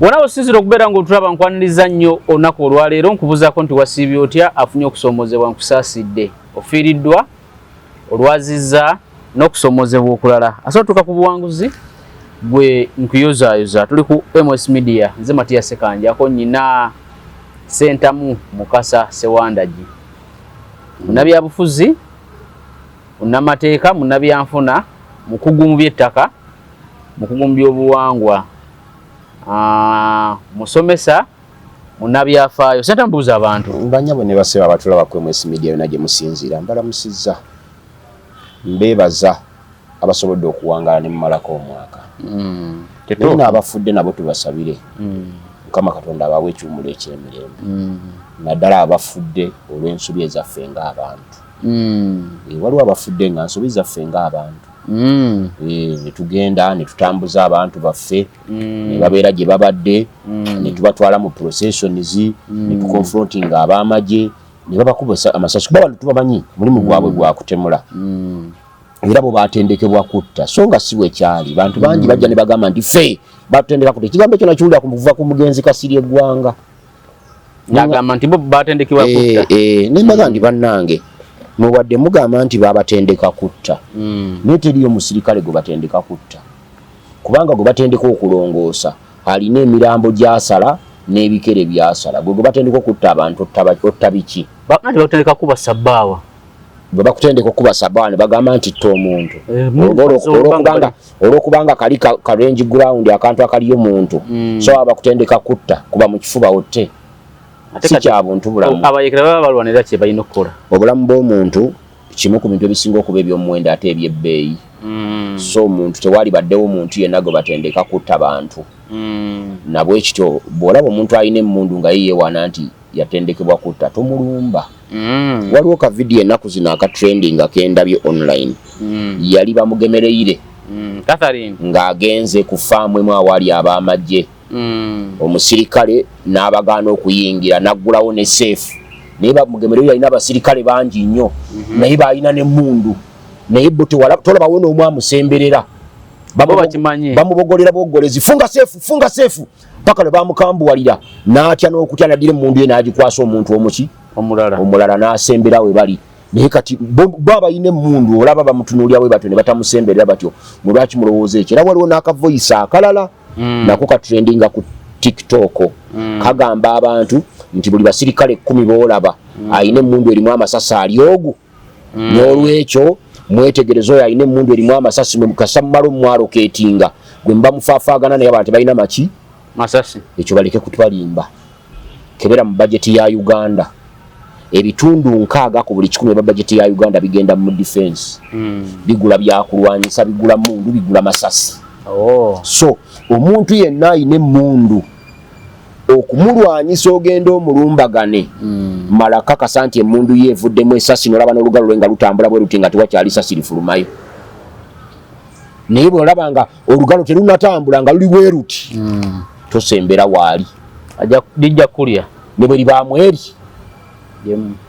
Wona osizira okubeera ng'otulaba nkwaniriza nnyo olunaku olwaleero nkubuzaako nti wasiibye otya afunye okusoomoozebwa nkusaasidde ofiiriddwa olwazizza n'okusoomoozebwa okulala asootuka ku buwanguzi gwe nkuyozaayoza tuli ku MS Media nze Matiya Sekanjako nnyina Sentamu Mukasa Sewandagi munnabyabufuzi munnamateeka munnabyanfuna mukugu mu by'ettaka mukugu mu by'obuwangwa musomesa munnabyafaayo sente mbuuza abantu banyabo ne baseba abatulaba ku MS Media yonna gye musinziira mbalamusizza mbeebaza abasobodde okuwangala ne mumalako omwaka nina abafudde nabo tubasabire Mukama Katonda abawe ekiwumulo eky'emirembe naddala abafudde olw'ensobi ezaffe ng'abantu waliwo abafudde nga nsobi zaffe ng'abantu ne tugenda ne tutambuza abantu baffe ne babeera gye babadde ne tubatwala mu processions ne tuconfrontinga ab'amagye ne babakuba amasasi kuba bantu tubamanyi mulimu gwabwe gwa kutemula era bo batendekebwa kutta so nga si bwe kyali bantu bangi bajja ne bagamba nti ffe batendeka kutta ekigambo ekyo nakiwulira kuva ku mugenzi Kasirye Gwanga nagamba nti bo batendekebwa kutta ne mbaga ndi bannange muwadde mugamba nti babatendeka kutta naye teriyo musirikale gwe batendeka kutta kubanga gwe batendeka okulongoosa alina emirambo gy'asala n'ebikere by'asala gwe batendeka okutta abantu otta biki bakati batendeka kuba sabbaawa bwe bakutendeka okuba sabbaawa ne bagamba nti tta omuntu olwokubanga kali ka range ground akantu akaliyo muntu so abakutendeka kutta kuba mu kifuba otte si kya buntu bulamu abayekera baba balwanira kye balina okukola obulamu bw'omuntu kimu ku bintu ebisinga okuba eby'omuwendo ate eby'ebbeeyi so omuntu tewali baddewo omuntu yenna gwe batendeka kutta bantu nabwe kityo bw'olaba omuntu alina emmundu nga yeewana nti yatendekebwa kutta tomulumba waliwo ka vidiyo ennaku zino aka trending akendabye online yali bamugemereire Catherine ng'agenze ku faamu emu awali ab'amagye omusirikale n'abagaana okuyingira naggulawo ne seefu naye bamugemereire alina abasirikale bangi nnyo naye baalina n'emmundu naye bo tolabawo n'omu amusemberera bamubogolera bogolezi funga seefu paka lwe bamukambuwalira n'atya n'okutya naddira emmundu ye n'agikwasa omuntu omuki omulala n'asembera we bali naye kati bo abalina emmundu olaba bamutunuulira bwe batyo ne batamusemberera batyo mulwaki mulowooza ekyo era waliwo n'akavoyisi akalala nako katrendinga ku TikTok kagamba abantu nti buli basirikale 10 boolaba alina emmundu erimu amasasi ali ogu n'olwekyo mwetegereza oyo alina emmundu erimu amasasi mukasa mumala omwalo keetinga gwe mba mufaafaagana naye abantu balina maki masasi ekyo baleke kutwalimba kebera mu bajeti ya Uganda ebitundu 6 ku buli 10 eba bajeti ya Uganda bigenda mu defense bigula byakulwanyisa bigula mundu bigula masasi so omuntu yenna alina emmundu okumulwanyisa ogenda omulumbagane mala kakasa nti emmundu ye evuddemu esasi n'olaba n'olugalo lwe nga lutambula bwe luti nga tewakyali sasi lifulumayo naye bw'olaba nga olugalo terunatambula nga luli bwe ruti tosembera waali lijja kulya ne bwe libaamu eri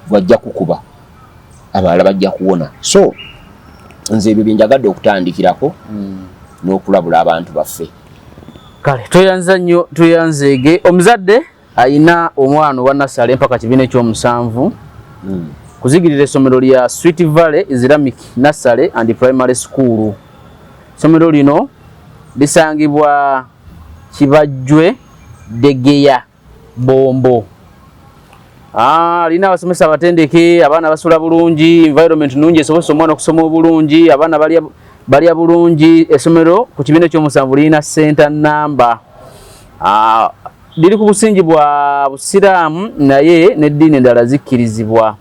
bwajja kukuba abalala bajja kuwona so nze ebyo byenjagadde okutandikirako n'okulabula abantu baffe kale toyanza nnyo tuyanzeege omuzadde ayina omwana owa nasale mpaka kibiina ekyomusanvu kuzigirira essomero lya Sweet Valley Islamic Nursery and Primary School essomero lino lisangibwa Kibajjwe Degeya Bombo lina abasomesa abatendeke abaana basula bulungi environment nungi esobozesa omwana okusoma obulungi abaana balya bulungi essomero ku kibiina ekyomusanvu lirina center number liri ku busingi bwa busiraamu naye n'eddiini endala zikkirizibwa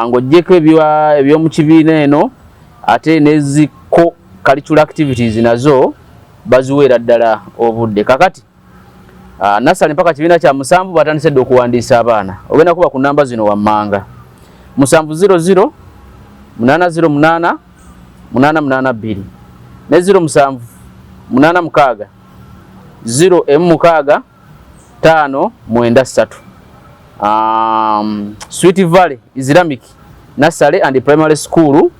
ng'oggyeko eby'omu kibiina eno ate neziko cultural activities nazo baziweera ddala obudde kakati nasali mpaka kibiina kya musanvu batandise dde okuwandiisa abaana ogenda kuba ku namba zino wammanga 700 808 882 ne 07 86 0 593 Sweet Valley Islamic Nursery and Primary School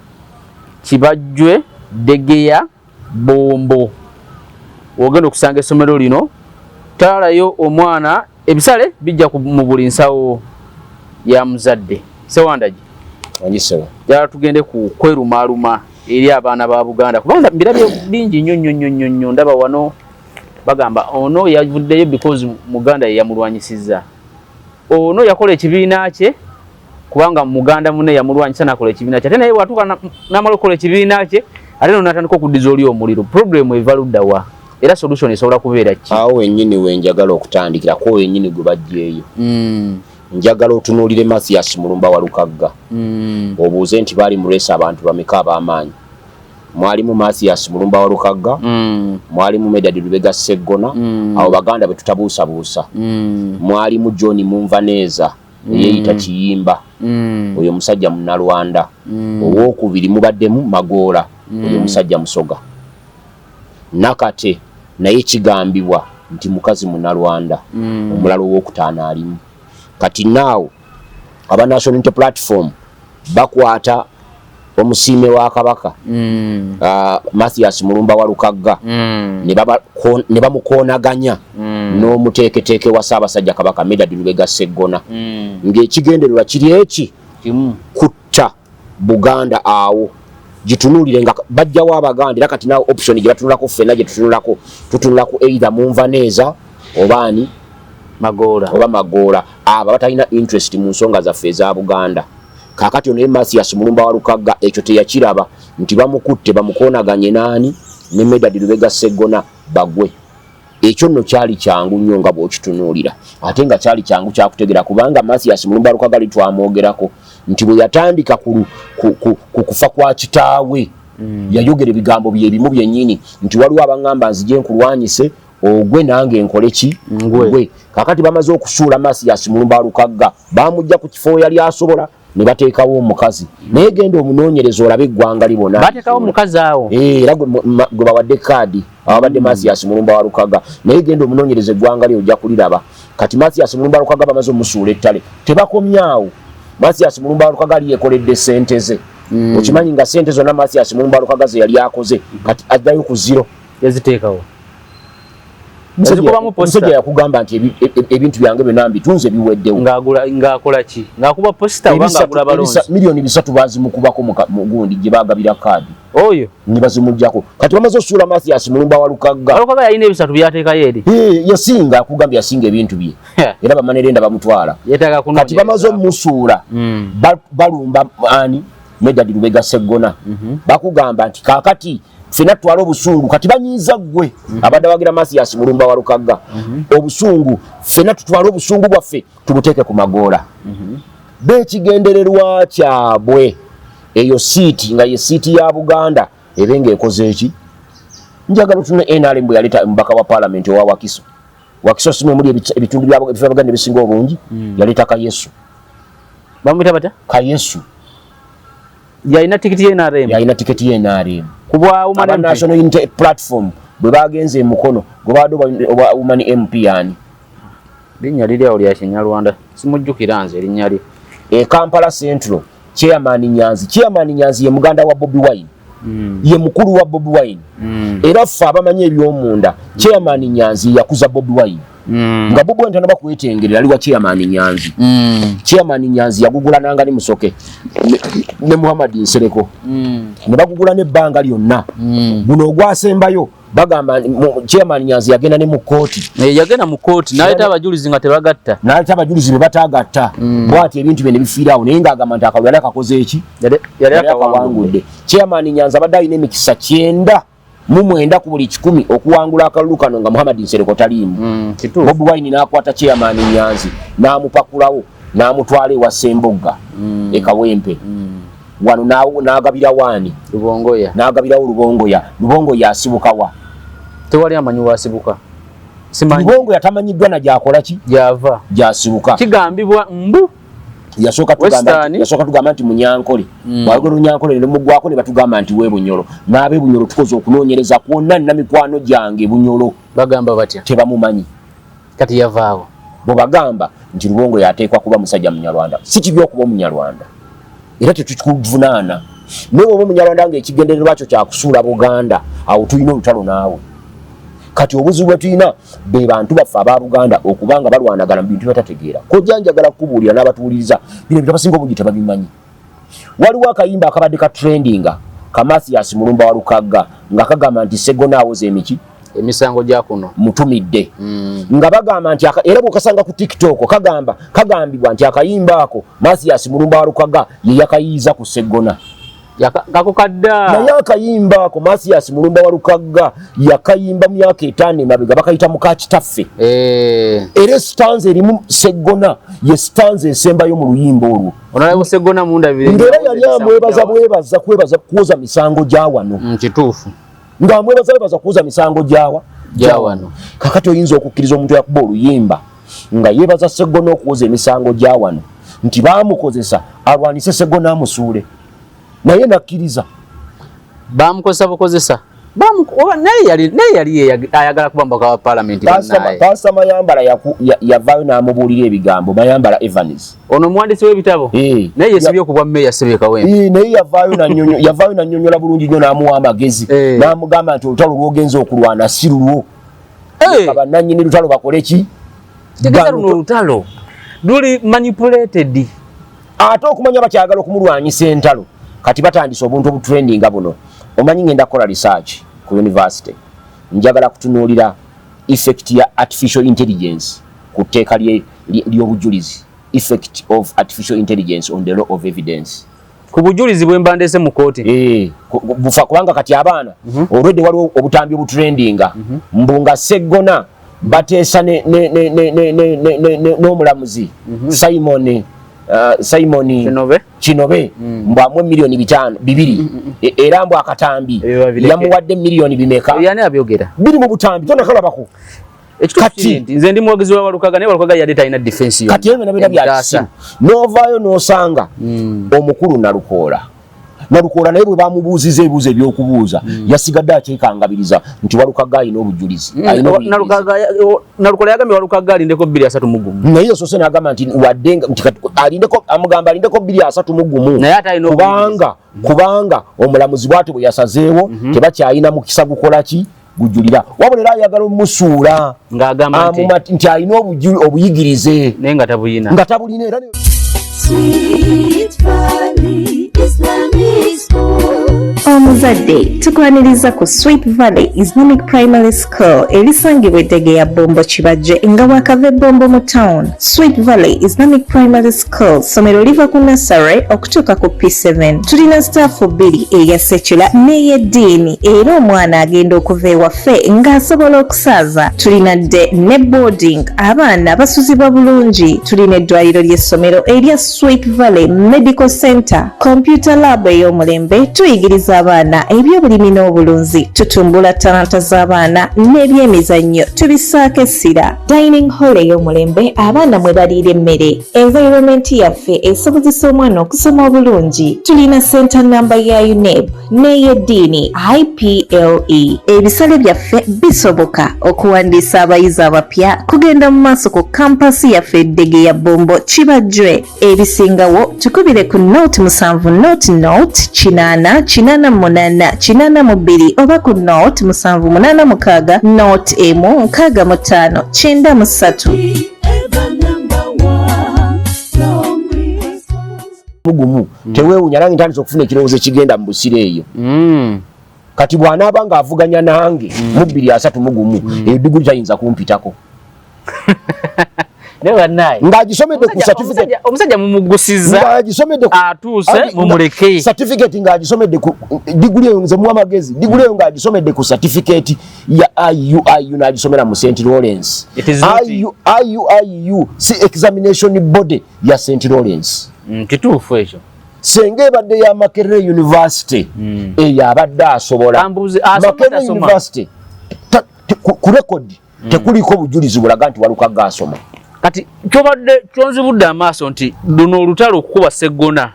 Kibajjwe Degeya Bombo ogenda okusanga essomero lino talayo omwana ebisale bijja mu buli nsawo ya muzadde Ssewandaji wanyisewa jala tugende ku kwerumaluma eri abaana ba Buganda kubanga mbirabye bingi nnyo ndaba wano bagamba ono yavuddeyo because Muganda yamulwanyisiza ono yakola ekibiina kye kubanga Muganda munne yamulwanyisa nakola ekibiina kye ate naye watuuka n'amala okukola ekibiina kye ate n'atandika okuddiza oli omuliro problem eva luddawa era solution esobola kubeera ki awo wennyini wenjagala okutandikira ko wennyini gwe bajjeeyo njagala otunuulire Mathias Mulumba wa Lukagga obuuze nti baali mulesa abantu bameka ab'amaanyi mwalimu Mathias Mulumba wa Lukagga mwalimu Medadi Lubega Sseggona abo baganda be tutabuusabuusa mwalimu John Munvaneeza yeeyita Kiyimba oyo musajja Munnalwanda owookubiri mubaddemu Magoola oyo musajja Musoga Nakate naye kigambibwa nti mukazi Munnalwanda omulala owokutaano alimu kati naawo aba National Unity Platform bakwata omusiime wa Kabaka Mathias Mulumba wa Lukagga ne bamukoonaganya n'omuteeketeeke wa Ssaabasajja Kabaka Medadi Lubega Sseggona ng'ekigendererwa kiri eki kutta Buganda awo gitunuulire nga bajjawo Abaganda era kati naawo option gye batunulako ffenna gye tutunulako either Munvaneeza obaani Magoola abo batalina interest mu nsonga zaffe eza Buganda kakati ono Mathias Mulumba wa Lukagga ekyo teyakiraba nti bamukutte bamukoonaganye naani ne Medadi Lubega Sseggona bagwe ekyo nno kyali kyangu nnyo nga bw'okitunuulira ate nga kyali kyangu kyakutegera kubanga Mathias Mulumba wa Lukagga litwamwogerako nti bwe yatandika ku kufa kwa kitaawe yayogera ebigambo bye ebimu byennyini nti waliwo abangamba nzije nkulwanyise ogwe nange nkole ki ngwe kakati bamaze okusuula Mathias Mulumba wa Lukagga bamujja ku kifo yali asobola ne bateekawo omukazi naye genda omunoonyereza olabe eggwanga libona bateekawo omukazi awo era gwe bawadde kaadi abadde Mathias Mulumba wa Lukagga naye genda omunoonyereza eggwanga lye ojja kuliraba kati Mathias Mulumba wa Lukagga bamaze omusuula ettale tebakomyawo Mathias Mulumba wa Lukagga yekoledde ssente ze okimanyi nga ssente zonna Mathias Mulumba wa Lukagga ze yali akoze kati addayo ku zero yaziteekawo Musajja yakugamba nti ebintu byange byonna mbitunze biweddewo ng'akola ki ng'akuba posita oba ng'agula balonzi miliyoni 3 bazimukubako mu gundi gye baagabira kaadi oyo ne bazimugyako kati bamaze osuula Mathias Mulumba wa Lukagga yalina ebisatu byateekayo eri yasinga akugambye yasinga ebintu bye era bamanerenda bamutwala kati bamaze omusuula balumba ani Medadi Lubega Sseggona bakugamba nti kaakati fena twala obusungu kati banyiiza gwe abadde wagira Mathias Mulumba wa Lukagga obusungu fena tutwala obusungu bwaffe tubuteeke ku Magoola bekigendererwa kyabwe eyo siiti nga ye siiti ya Buganda ebenga ekoze eki njagala tune NRM bwe yaleta mbaka wa parliament owa Wakiso simu muri ebitundu by'Abaganda ebisinga obungi yaleta Kayesu bamwita bata Kayesu yalina tikiti ye NRM kubwa Women National Unity Platform bwe bagenze mukono gwe bado Women MP yani linnya liri awo lya Kinyarwanda simujjukira nze linnya lye Kampala Central Chairman Nyanzi ye muganda wa Bobi Wine ye mukulu wa Bobi Wine era ffe abamanyi eby'omunda Chairman Nyanzi yakuza Bobi Wine nga Bobi Wine tanaba kwetengerera ali wa Chairman Nyanzi Chairman Nyanzi yagugula nanga ni Musoke ne Muhammad Nsereko ne bagugula ne banga lyonna buno ogwasembayo bagamba Chairman Nyanzi yagenda ne mu kooti n'aleta abajulizi nga tebagatta n'aleta abajulizi be batagatta bwati ebintu bye ne bifiirawo naye ng'agamba nti akalulu yali akakoze eki yali akawangudde Chairman Nyanzi abadde alina emikisa 9 ku buli 10 okuwangula akalulu kano nga Muhammad Nsereko taliimu Bobi Wine n'akwata Chairman Nyanzi n'amupakulawo n'amutwala ewa Sembogga e Kawempe wano n'agabira waani n'agabirawo Lubongoya asibukawa tewali amanyi wasibuka Lubongoya tamanyiddwa na gyakola ki gyasibuka kigambibwa mbu yasooka tugamba nti Munyankole bwayogera Munyankole ne mugwako ne batugamba nti we Bunyoro n'abe Bunyoro tukoze okunoonyereza kwonna nina mikwano gyange Bunyoro bagamba batya tebamumanyi kati yavaawo bo bagamba nti Lubongoya ateekwa kuba musajja Munyarwanda si kibi okuba Munyarwanda era tetukuvunaana naye oba Munyarwanda ng'ekigendererwa kyo kyakusuula Buganda awo tulina olutalo naawe kati obuzibu bwe tulina be bantu baffe aba Buganda okubanga balwanagana mu bintu batategeera kojja njagala kubuulira n'abatuwuliriza bino bintu abasinga obungi tebabimanyi. Waliwo akayimba akabadde ka trendinga Kamasias Mulumba wa Lukagga nga kagamba nti Segona awoze emiki emisango gya kuno mutumidde nga bagamba nti era bw'okasanga ku TikTok kagambibwa nti akayimba ako Masias Mulumba wa Lukagga ye yakayiiza ku Segona kako kadda naye akayimba ako Masias Mulumba wa Lukagga yakayimba mu myaka 5 emabega bakayita mukakitaffe era stanza erimu Segona ye stanza esembayo mu luyimba olwo onalawo Segona mundabire ngera yali amwebaza kwebaza kuwoza misango gya wano kituufu nga amwebaza kuwoza misango gya wano kakati oyinza okukkiriza omuntu yakuba oluyimba nga yebaza Segona okuwoza emisango gya wano nti baamukozesa alwanise Segona amusuule naye nakkiriza bamukozesa bukozesa naye yali ayagala kuba mbaka wa parliament naye Pastor Mayambala yavaayo n'amubuulira ebigambo Mayambala Evans ono muwandiisi w'ebitabo naye yesibye okubwa meya Sebeka Wempe naye yavaayo nannyonnyola bulungi nnyo n'amuwa amagezi n'amugamba nti olutalo lw'ogenza okulwana si lulwo bannannyini lutalo bakole ki tegeza luno olutalo luli manipulated ate okumanya bakyagala okumulwanyisa entalo kati batandise obuntu obutrendinga buno omanyi ngenda kukola research ku university njagala kutunuulira effect ya artificial intelligence ku tteeka ly'obujulizi effect of artificial intelligence on the law of evidence ku bujulizi bwe mbandese mu kooti bufa kubanga kati abaana already waliwo obutambi obutrendinga mbunga Segona bateesa n'omulamuzi Simon Kinobe mbwamwe milioni 2 era mbwa akatambi yamuwadde milioni bimeka yani abyogera biri mu butambi tona kalabako kati nze ndi mwogezi wa Lukagga ne Lukagga yali talina defense kati yeme nabira byakisimu novaayo nosanga omukulu Nalukoola naye bwe bamubuuziza ebibuuzo ebyokubuuza yasigadde akyekangabiriza nti Walukagga alina obujulizi Nalukoola yagambye Walukagga alindeko 231 naye yosose n'agamba nti waddenga amugamba alindeko 231 kubanga omulamuzi bw'ate bwe yasazeewo tebakyalina mukisa gukola ki gujulira wabula era ayagala omusuula ng'agamba nti alina obuyigirize naye nga tabulina era Sweet Valley Islamic School. Omuzadde tukwaniriza ku Sweet Valley Islamic Primary School erisangibwa Eddegeya Bombo Kibajje nga wakava Bombo mu town. Sweet Valley Islamic Primary School somero liva ku nursery okutuuka ku P7. Tulina staff 2 eya secular n'ey'eddiini era omwana agenda okuva ewaffe ng'asobola okusaaza. Tulina dde ne boarding abaana basuzibwa bulungi. Tulina eddwaliro ly'essomero erya Sweet Valley Medical Center, computer lab ey'omulembe tuyigiriza abaana ebyobulimi n'obulunzi, tutumbula talanta z'abaana n'ebyemizannyo tubisaako essira. Dining hall ey'omulembe abaana mwe baliira emmere. Environment yaffe esobozesa omwana okusoma obulungi. Tulina center number ya UNEB n'ey'eddiini IPLE. Ebisale byaffe bisoboka okuwandiisa abayizi abapya kugenda mu maaso ku kampasi yaffe Eddegeya Bombo Kibajje. Ebisingawo tukubire ku note 7 note 888 oba ku note 786 note 16593. mugumu teweewunya nange ntandise okufuna ekirowoozo ekigenda mu busire eyo kati bw'anaaba nga avuganya nange mu 23 mugumu eyo diguli tayinza kumpitako ng'agisomedde ku certificate omusajja mumugusiza atuuse mumuleke certificate ng'agisomedde ku diguli eyo nze muwa amagezi diguli eyo ng'agisomedde ku certificate ya IU n'agisomera mu St. Lawrence IU si examination body ya St. Lawrence kituufu ekyo senga ebadde ya Makerere University eyo abadde asobola Makerere University ku record tekuliko bujulizi bulaga nti Walukagga asoma kati kyobadde kyonzibudde amaaso nti luno olutalo okukuba Segona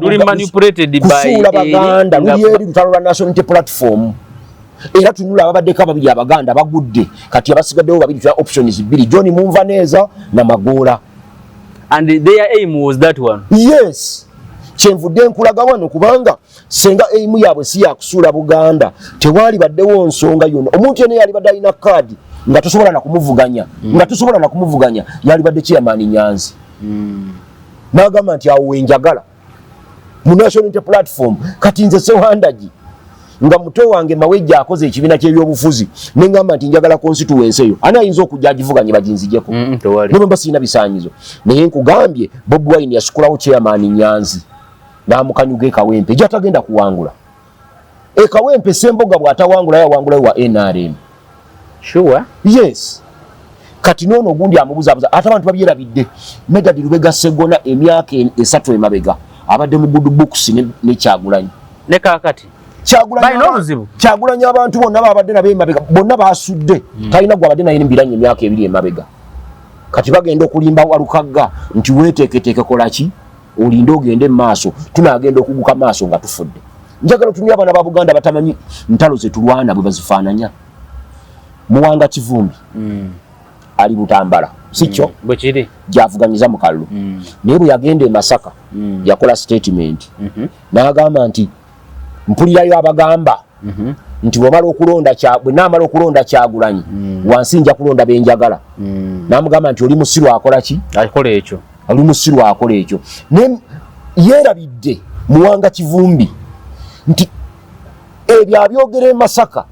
luli manipulated by Baganda luli eri lutalo lwa National Unity Platform era tunula ababaddeko ababiri Abaganda bagudde kati abasigaddewo babiri tya options 2 John Munvaneza na Magoola and their aim was that one. Yes. kyenvudde nkulaga wano kubanga senga eimu yaabwe si yakusuula Buganda tewali baddewo nsonga yonna omuntu yenna yali badde alina kaadi nga tosobola na kumuvuganya yali badde Chairman Nyanzi n'agamba nti awo wenjagala mu National Unity Platform kati nze Sewandagi nga muto wange Mawejja akoze ekibiina ky'ebyobufuzi n'engamba nti njagala constituency eyo ani ayinza okujja agivuganye baginzijeko nebwe sirina bisaanyizo naye nkugambye Bobi Wine yasukulawo Chairman Nyanzi n'amukanyuga Kawempe gy'atagenda kuwangula Kawempe Semboga bw'atawangula yawangulayo wa NRM. Sure. Yes. Kati nono gundi amubuzaabuza ate abantu babyerabidde Medadi Lubega Segona emyaka esatu emabega abadde mu good books ne Kyagulanyi ne kakati Kyagulanyi abantu bonna babadde nabo emabega bonna basudde talina gwa abadde naye mbiranye emyaka ebiri emabega kati bagenda okulimba Walukagga nti weeteeketeeke kolaki olinde ogende maaso tunagenda okuguka maaso nga tufudde njagala otumye abaana ba Buganda batamanyi ntalo ze tulwana bwe bazifaananya Muwanga Kivumbi ali Butambala sikyo bwe kiri gyavuganyiza mu kalulu naye bwe yagenda e Masaka yakola statement n'agamba nti mpulirayo abagamba nti bwe naamala okulonda Kyagulanyi wansi nja kulonda benjagala n'amugamba nti oli musiru akola ki oli musiru akola ekyo yeerabidde Muwanga Kivumbi nti ebyo abyogera e Masaka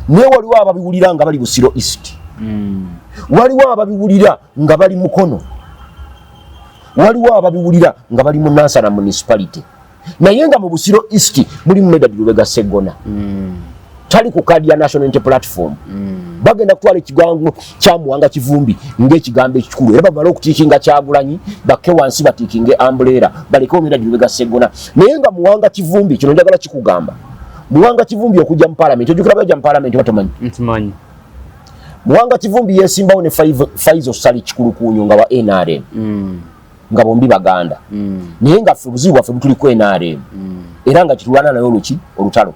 naye waliwo ababiwulira nga bali Busiro East waliwo ababiwulira nga bali Mukono waliwo ababiwulira nga bali mu Nansana municipality naye nga mu Busiro East muli Medadi Lubega Segona tali ku kadi ya National Unity Platform bagenda kutwala ekigango kya Muwanga Kivumbi ng'ekigambo ekikulu era bamala okutiikinga Kyagulanyi bakke wansi batiikinge umbrella baleke Medadi Lubega Segona naye nga Muwanga Kivumbi kino njagala kikugamba Muwanga Kivumbi okujja mu parliament ojukira bajja mu parliament batamanyi Muwanga Kivumbi yesimbawo ne Faizo Sali Kikulukuunyo nga wa NRM nga bombi Baganda naye nga ffe buzibu bwaffe butuli ku NRM era nga kitulwana nayo olutalo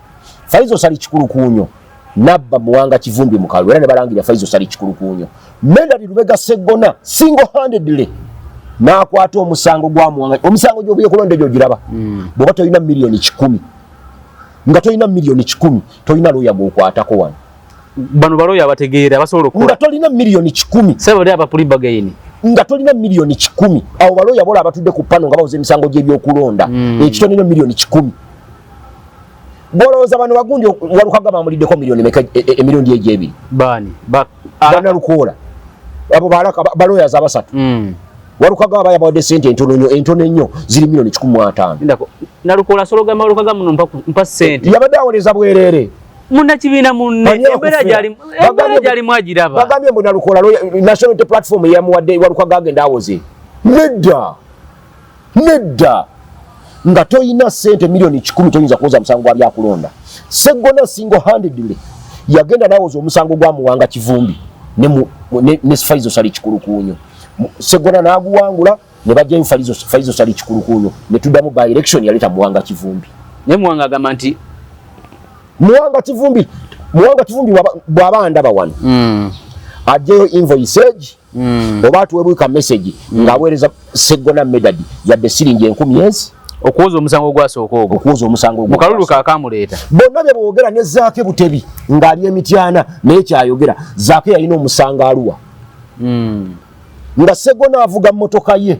Faizo Sali Kikulukuunyo nabba Muwanga Kivumbi mu kalulu era ne balangira Faizo Sali Kikulukuunyo Medadi Lubega Segona single handedly n'akwata omusango gwa Muwanga omusango gy'obuye kulonda egyo giraba bw'oba tolina million 10 nga tolina million 10 tolina lawyer gw'okwatako wano bano baloya abategeera abasobola okukola nga tolina million 10 sebo lya abapuliba gaini nga tolina million 10 abo baloya bola abatudde ku pano nga bawoze emisango gy'ebyokulonda ekyo tolina million 10 bolowooza bano bagundi Walukagga bamuliddeko million emirundi egy'ebiri bani bana Lukoola abo baloya za basatu Walukagga abayabawadde sente entono ennyo ziri million 15 na Lukoola sologamba Walukagga muno mpa sente yabadde awoleza bwereere muna kibiina munne embera gyali mwagiraba bagambye mbu na Lukoola National Unity Platform yamuwadde Walukagga agenda awoze nedda nga toyina sente million 10 toyinza kuwoza musango gwa byakulonda Segona single handedly yagenda nawoza omusango gwa Muwanga Kivumbi ne Faizo Sali Kikulukuunyo Segona n'aguwangula ne bajjayo Faizo Sali Kikulukuunyo ne tuddamu by election yaleta Muwanga Kivumbi ne Muwanga agamba nti Muwanga Kivumbi bw'aba ndaba wano ajjeyo invoice oba atuweebwika message ng'aweereza Segona Medadi yadde siringi 10,000 okuwoza omusango gwasooka ogwo okuwoza omusango mu kalulu kaakamuleeta bonna bye boogera ne Zaake Butebi ng'ali emityana naye kyayogera Zaake yalina omusango Arua nga Segona avuga mmotoka ye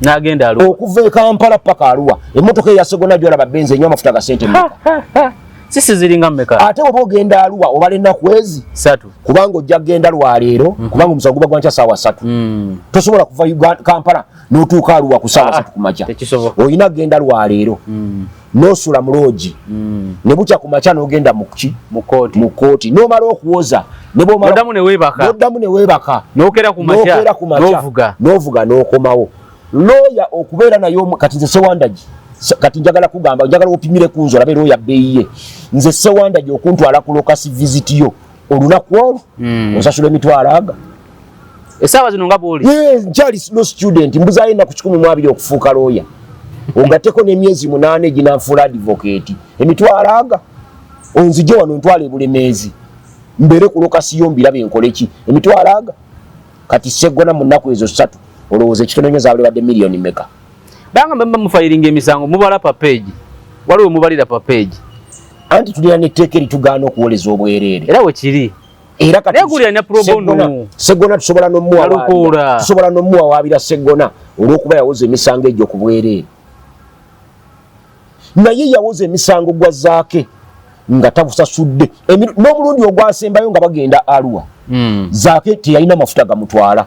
n'agenda Arua okuva e Kampala paka Arua emmotoka eya Segona gyolaba benzi enywa amafuta ga sente mmeka sisi ziringa mmeka ate oba ogenda Arua obala ennaku ezi 3 kubanga ojja kgenda lwaleero kubanga omusango guba gwankya saawa 3 tosobola kuva Kampala n'otuuka Arua ku saawa 3 kumakya olina kgenda lwaleero n'osula mu loogi ne bukya ku makya n'ogenda mu kooti n'omala okuwoza n'oddamu ne weebaka n'okera ku makya n'ovuga n'okomawo looya okubeera nayo kati nze Sewandagi kati njagala kugamba njagala opimire kunzo olabe looya bbeeyi ye nze Sewandagi okuntwala ku lokasi visit yo olunaku olwo osasula emitwalo aga essaawa zino nga bw'oli nkyali no student mbuzaayo ennaku 12 okufuuka looya ogatteko n'emyezi 8 ginanfuula advocate emitwalo aga onzije wano ntwala ebulemeezi mbere ku lokasi yo mbirabe enkole ki emitwalo aga kati Segona mu nnaku ezo 3 olowooza ekitono nnyo zaabale badde million meka banga mbamba mufiling emisango mubala pa page waliwo mubalira pa page anti tulina netteekeri tugaana okuwoleza obwereere era wekiri era kati negulira ne probono Segona tusobola n'omuwa waabira Segona olw'okuba yawoza emisango egyo ku bwereere naye yawoza emisango gwa Zaake nga tabusasudde n'omulundi ogwasembayo nga bagenda Arua Zaake teyalina mafuta gamutwala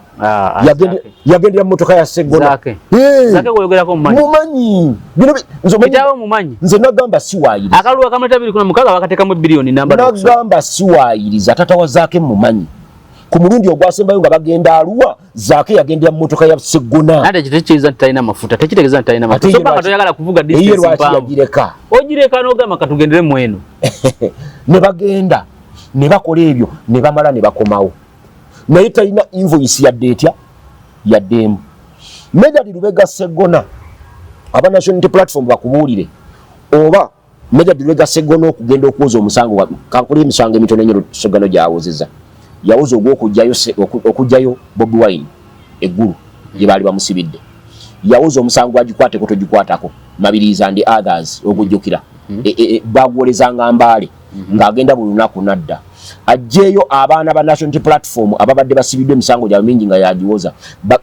yagendera mu mmotoka ya Segona Zaake woyogerako mumanyi nze nagamba siwaayiriza akalulu kamuleta 2016 bakateekamu biliyoni nagamba siwaayiriza tata wa Zaake mumanyi ku mulundi ogwasembayo nga bagenda Arua Zaake yagendera mu mmotoka ya Segona ate kitegeeza nti talina mafuta tekitegeeza nti talina mafuta so banga toyagala kuvuga distance mpanvu ogireka n'ogamba katugendere mu eno ne bagenda ne bakola ebyo ne bamala ne bakomawo naye talina invoice yadde etya yaddeemu Medali Lubega Segona aba National Unity Platform bakubuulire oba Medali Lubega Segona okugenda okuwoza omusango kankula emisango emitono ennyo Segona gyawozeza yawoza okugjayo Bobi Wine eggulu gye baali bamusibidde yawoza omusango gwagikwate kotogikwatako Mabirizi and others okujjukira bagwolezanga Mbaale ng'agenda buli lunaku nadda ajjeeyo abaana ba National Unity Platform ababadde basibiddwa emisango gyabwe mingi nga yagiwoza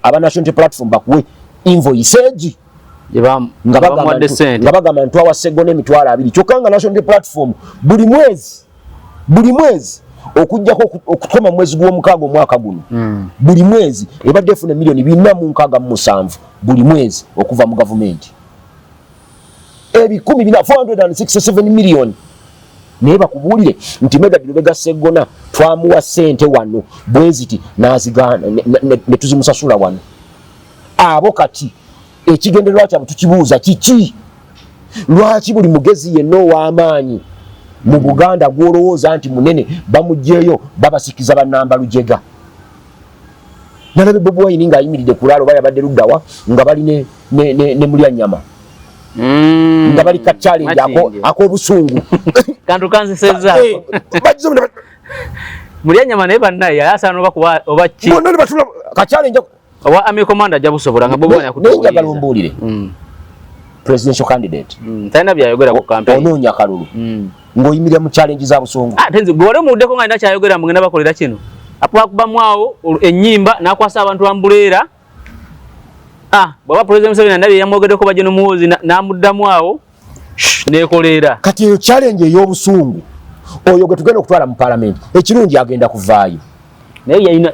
aba National Unity Platform bakuwe invoice egi nga bagamba ntwawa Segona emitwalo 2 kyokka nga National Unity Platform buli mwezi okujjako okukoma mwezi gw'omukaaga omwaka guno buli mwezi ebadde efuna miliyoni 467 buli mwezi okuva mu gavumenti 467 million naye bakubuulire nti Medali Lubega Segona twamuwa ssente wano bweziti n'azigaana ne tuzimusasula wano abo kati ekigendererwa kyabwe tukibuuza kiki lwaki buli mugezi yenna ow'amaanyi mu Buganda gw'olowooza nti munene bamugjeeyo babasikiza bannamba lujega nalabe Bobi Wine ng'ayimiridde ku laalo bayabadde luddawa nga bali ne mulya nnyama nga bali ka challenge ak'obusungu kantu kanzisezza mulya nnyama naye bannaye yasaana oba ki ka challenge owa Army Commander jabusobola nga Bobi Wine akutuulira ombuulire presidential candidate talina byayogera ku campaign onoonya kalulu ng'oyimirira mu challenge za busungu tenzi gwole muddeko nga alina kyayogera mugenda bakolera kino akubakubamu awo ennyimba n'akwasa abantu ambuleera bwaba President Museveni ndabye yamwogeddeko bajje n'omuwoozi n'amuddamu awo neekoleera kati eyo challenge ey'obusungu oyo gwe tugenda okutwala mu parliament ekirungi agenda kuvaayo naye yalina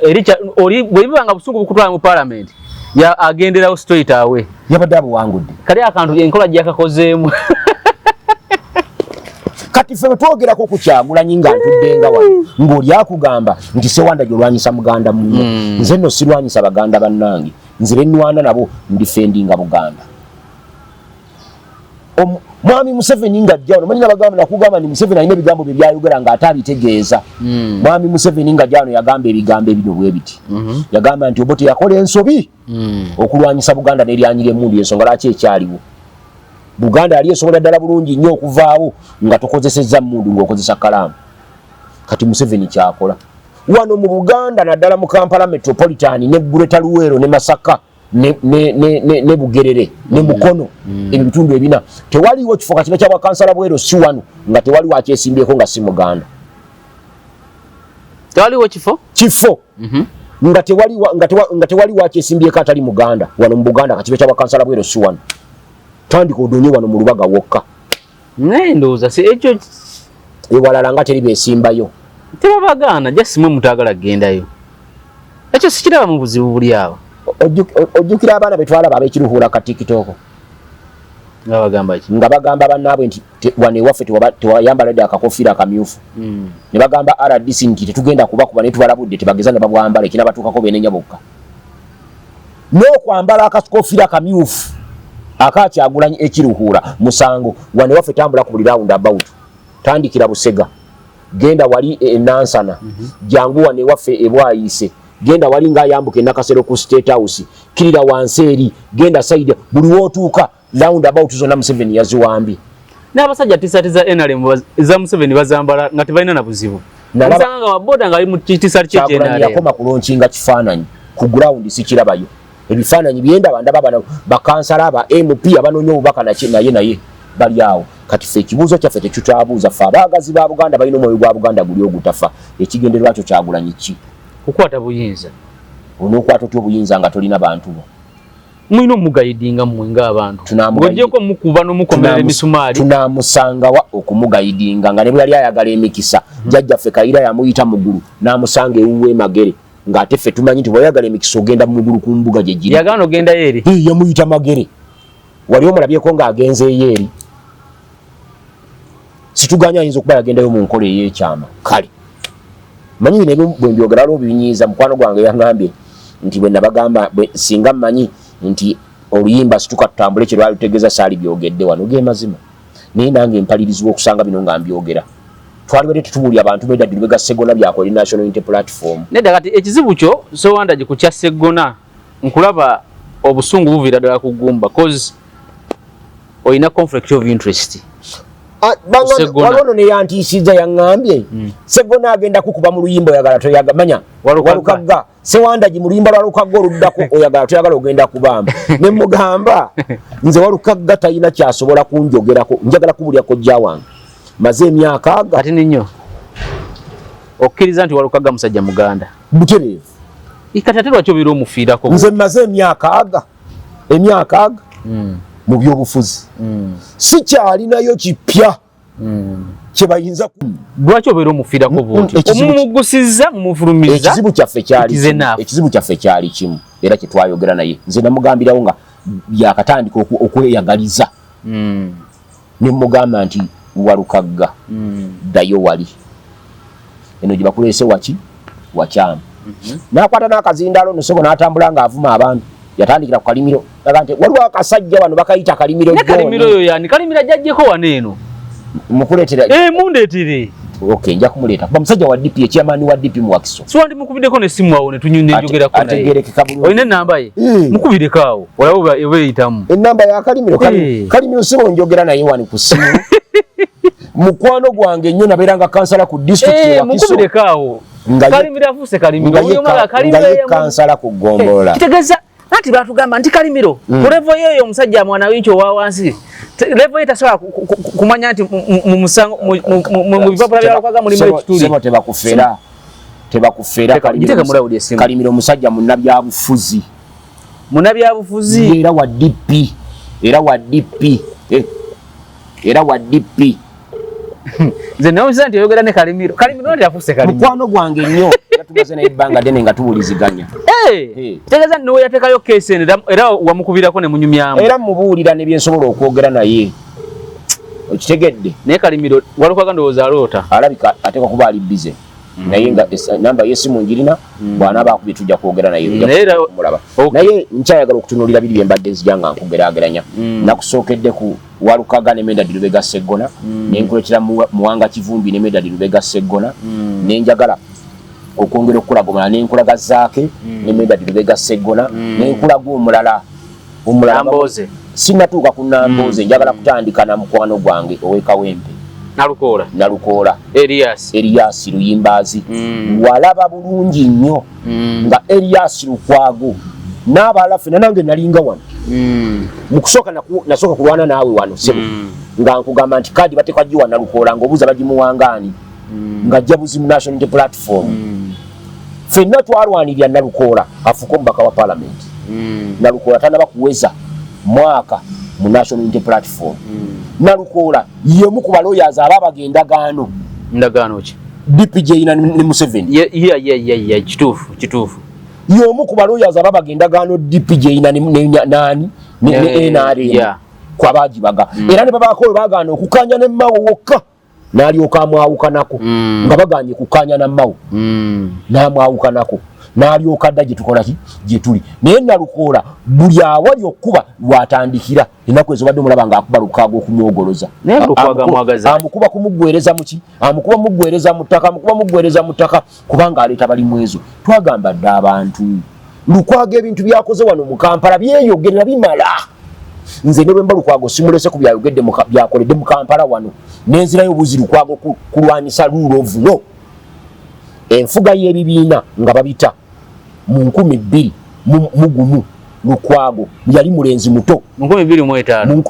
bwe bibanga busungu bukutwala mu parliament agenderawo straight away yabadde abuwangudde kali akantu enkola gyakakozeemu kati ffe bwetwogerako ku Kyagulanyi nga ntuddenga wano ng'oli akugamba nti Sewanda gy'olwanyisa muganda munno nze nno sirwanyisa baganda bannange nze bennwana nabo ndifendinga Buganda Mwami Museveni ng'ajja wano manyi nabagamba nakugamba nti Museveni alina ebigambo bye byayogera ng'ate abitegeeza Mwami Museveni ng'ajja wano yagamba ebigambo ebino bwe biti yagamba nti Obote yakola ensobi okulwanyisa Buganda n'eryanyira emmundu ensonga lwaki ekyaliwo Buganda yali esobola ddala bulungi nnyo okuvaawo nga tokozesezza mmundu ng'okozesa kalaamu kati Museveni kyakola wano mu Buganda naddala mu Kampala Metropolitan ne Bureta Luweero ne Masaka ne Bugerere ne Mukono ebyo bitundu ebina tewaliwo kifo kati kya bwakansala bwero si wano nga tewaliwo akyesimbyeko nga si Muganda tewaliwo kifo nga tewaliwo akyesimbyeko atali Muganda wano mu Buganda kati kya bwakansala bwero si wano tandika odonye wano mu Lubaga wokka ndowooza si ekyo ewalala nga teri beesimbayo tebabagaana jasimwe mutagala gendayo ekyo sikiraba mu buzibu buli awo ojjukira abaana betwalaba ab'ekiruhuura ka TikTok nga bagamba bannaabwe nti wano ewaffe tewayambala dde akakofiira akamyufu ne bagamba RDC nti tetugenda kubakuba naye tubalabudde tebageza ne babwambala ekinabatuukako beenenya bokka n'okwambala akakofiira akamyufu aka Kyagulanyi ekiruhuura musango wano ewaffe tambula ku buli round about tandikira Busega genda wali Nansana jangu wano ewaffe ebwayise genda wali ng'ayambuka e Nakasero ku State House kirira wansi eri genda side buli wootuuka round about zonna Museveni yaziwambye n'abasajja tisaati za NRM za Museveni bazambala nga tebalina na buzibu musanga nga waboda nga ali mu tisaati kye NRM yakoma kulonkinga kifaananyi ku ground sikirabayo ebifaananyi byenda bandaba bana bakansala aba MP abanoonya obubaka naye bali awo kati ffe ekibuuzo kyaffe tekitwabuuza ffe abaagazi ba Buganda balina omwoyo gwa Buganda guli ogutafa ekigendererwa kyo Kyagulanyi ki kukwata buyinza onookwata otya obuyinza nga tolina bantu bo mwino mugayidinga mmwe ng'abantu ng'ogyeko mukuba n'omukomerera emisumaali tunaamusangawa okumugayidinga nga ne bwe yali ayagala emikisa jjajjaffe Kayira yamuyita Mugulu n'amusanga ewuwe Magere ng'ate ffe tumanyi nti bw'oyagala emikisa ogenda mu Mugulu ku mbuga gye giri yagana ogenda eri yamuyita Magere wali omulabyeko ng'agenzeeyo eri situganya ayinza okuba yagendayo mu nkola ey'ekyama kale manyi bino ebyo bwe mbyogera waliwo bibinyiiza mukwano gwange yangambye nti bwe nabagamba singa mmanyi nti oluyimba situka tutambule kye lwali lutegeeza saali byogedde wano ge mazima naye nange mpalirizibwa okusanga bino nga mbyogera twalibadde tutubuulya abantu Medad Lubega Sseggona byakola National Unity Platform nedda kati ekizibu kyo Sowandagi ku kya Sseggona nkulaba obusungu buviira ddala ku ggumba cause oyina conflict of interest walono neyantiisiza yaŋŋambye Sseggona agenda kukuba mu luyimba oyagala toyagamanya Walukagga Sewandagi mu luyimba lwa Lukagga oluddako oyagala toyagala ogenda kubamba ne mugamba nze Walukagga talina kyasobola kunjogerako njagala kubulya kojja wange maze emyaka kati ninyo okkiriza nti Walukagga musajja muganda butereevu ikati lwaki obeera omufiirako nze maze emyaka mu byobufuzi sikyalinayo kipya kye bayinza lwaki obeera omufiirako bunti omumugusizza mumufulumiza ekizibu kyaffe kyali kimu era kyetwayogera naye nze namugambirawo nga yakatandika okweyagaliza ne mugamba nti Walukagga ddayo wali eno gye bakuleese wakyama n'akwata n'akazindaalo nosebo n'atambula ng'avuma abantu yatandikira ku Kalimiro naga nti waliwo akasajja wano bakayita Kalimiro ne Kalimiro yo yani Kalimiro ajjeko wano eno mukuleetera mundeetere okay nja kumuleeta kuba musajja wa DP ekyamaani wa DP mu Wakiso so ndi mukubiddeko n'essimu awo ne tunyunye njogerako naye ategeerekeka bulungi olina ennamba ye mukubireko awo olaba obeeyitamu ennamba ya Kalimiro sibo njogera naye wani ku ssimu mukwano gwange nnyo nabeeranga kansala ku disitulikiti ya Wakiso mukubireko awo Kalimiro afuuse Kalimiro kansala ku Ggombolola kitegeeza ati batugamba nti Kalimiro ku level yeyo omusajja mwana w'ekyo wa wansi level ye tasobola kumanya nti mu musango mu bipapula bya Lukagga mulimu ekituli sebo tebakufeera Kalimiro omusajja munnabyabufuzi era wa DP nze nawuliza nti oyogera ne Kalimiro nti afuuse Kalimiro mukwano gwange nnyo era tumaze naye ebbanga ddene nga tuwuliziganya tegeeza nti nowe yateekayo keesi eno era wamukubirako ne munyumyamu era mubuulira ne byensobola okwogera naye okitegedde naye Kalimiro Walukagga ndowooza aloota alabika ateekwa kuba ali bize naye nga namba y'essimu njirina bw'anaaba akubye tujja kwogera naye mulaba naye nkyayagala okutunuulira biri bye mbadde nzija nga nkugeraageranya nakusookedde ku Walukagga ne Medad Lubega Sseggona nenkuleetera Muwanga Kivumbi ne Medad Lubega Sseggona nenjagala okwongera okukulagomala nenkulaga Zaake ne Medad Lubega Sseggona nenkulaga omulala sinatuuka ku Nambooze njagala kutandika na mukwano gwange ow'Ekawempe Nalukoola Erias Luyimbaazi walaba bulungi nnyo nga Erias Lukwago n'abalala ffenna nange nalinga wano mukusooka nasooka kulwana naawe wano sebo nga nkugamba nti kadi bateekwa giwa Nalukoola ng'obuuza bagimuwangaani ng'ajja Buzimu National Unity Platform ffenna twalwanirira Nalukoola afuuke omubaka wa Parliament Nalukoola tanaba kuweza mwaka mu National Unity Platform Nalukoola yemu ku balawyers abaabaga endagaano ki DP Jayina ne Museveni kituufu y'omu ku balawyers abaabaga endagaano DP Jayina ne NRM kwabagibaga era ne babaako baagaana okukanya ne Mao wokka n'alyoka amwawukanako nga bagaanye kukanya na Mao n'amwawukanako n'alyoka adda gye tukola ki gye tuli naye Nalukoola buli awali okkuba lwatandikira ennaku ezo badde omulaba ng'akuba Lukaaga okumwogoloza amukuba kumugwereza muki amukuba mugwereza mu ttaka kubanga aleeta balimu ezo twagamba dde abantu Lukwago ebintu byakoze wano mu Kampala byeyogerera bimala nze ne bwemba Lukwago simulese ku byayogedde byakoledde mu Kampala wano nenzirayo obuzi Lukwago kulwanyisa rule of law enfuga y'ebibiina nga babita mu 2001 Lukwago yali mulenzi muto 2005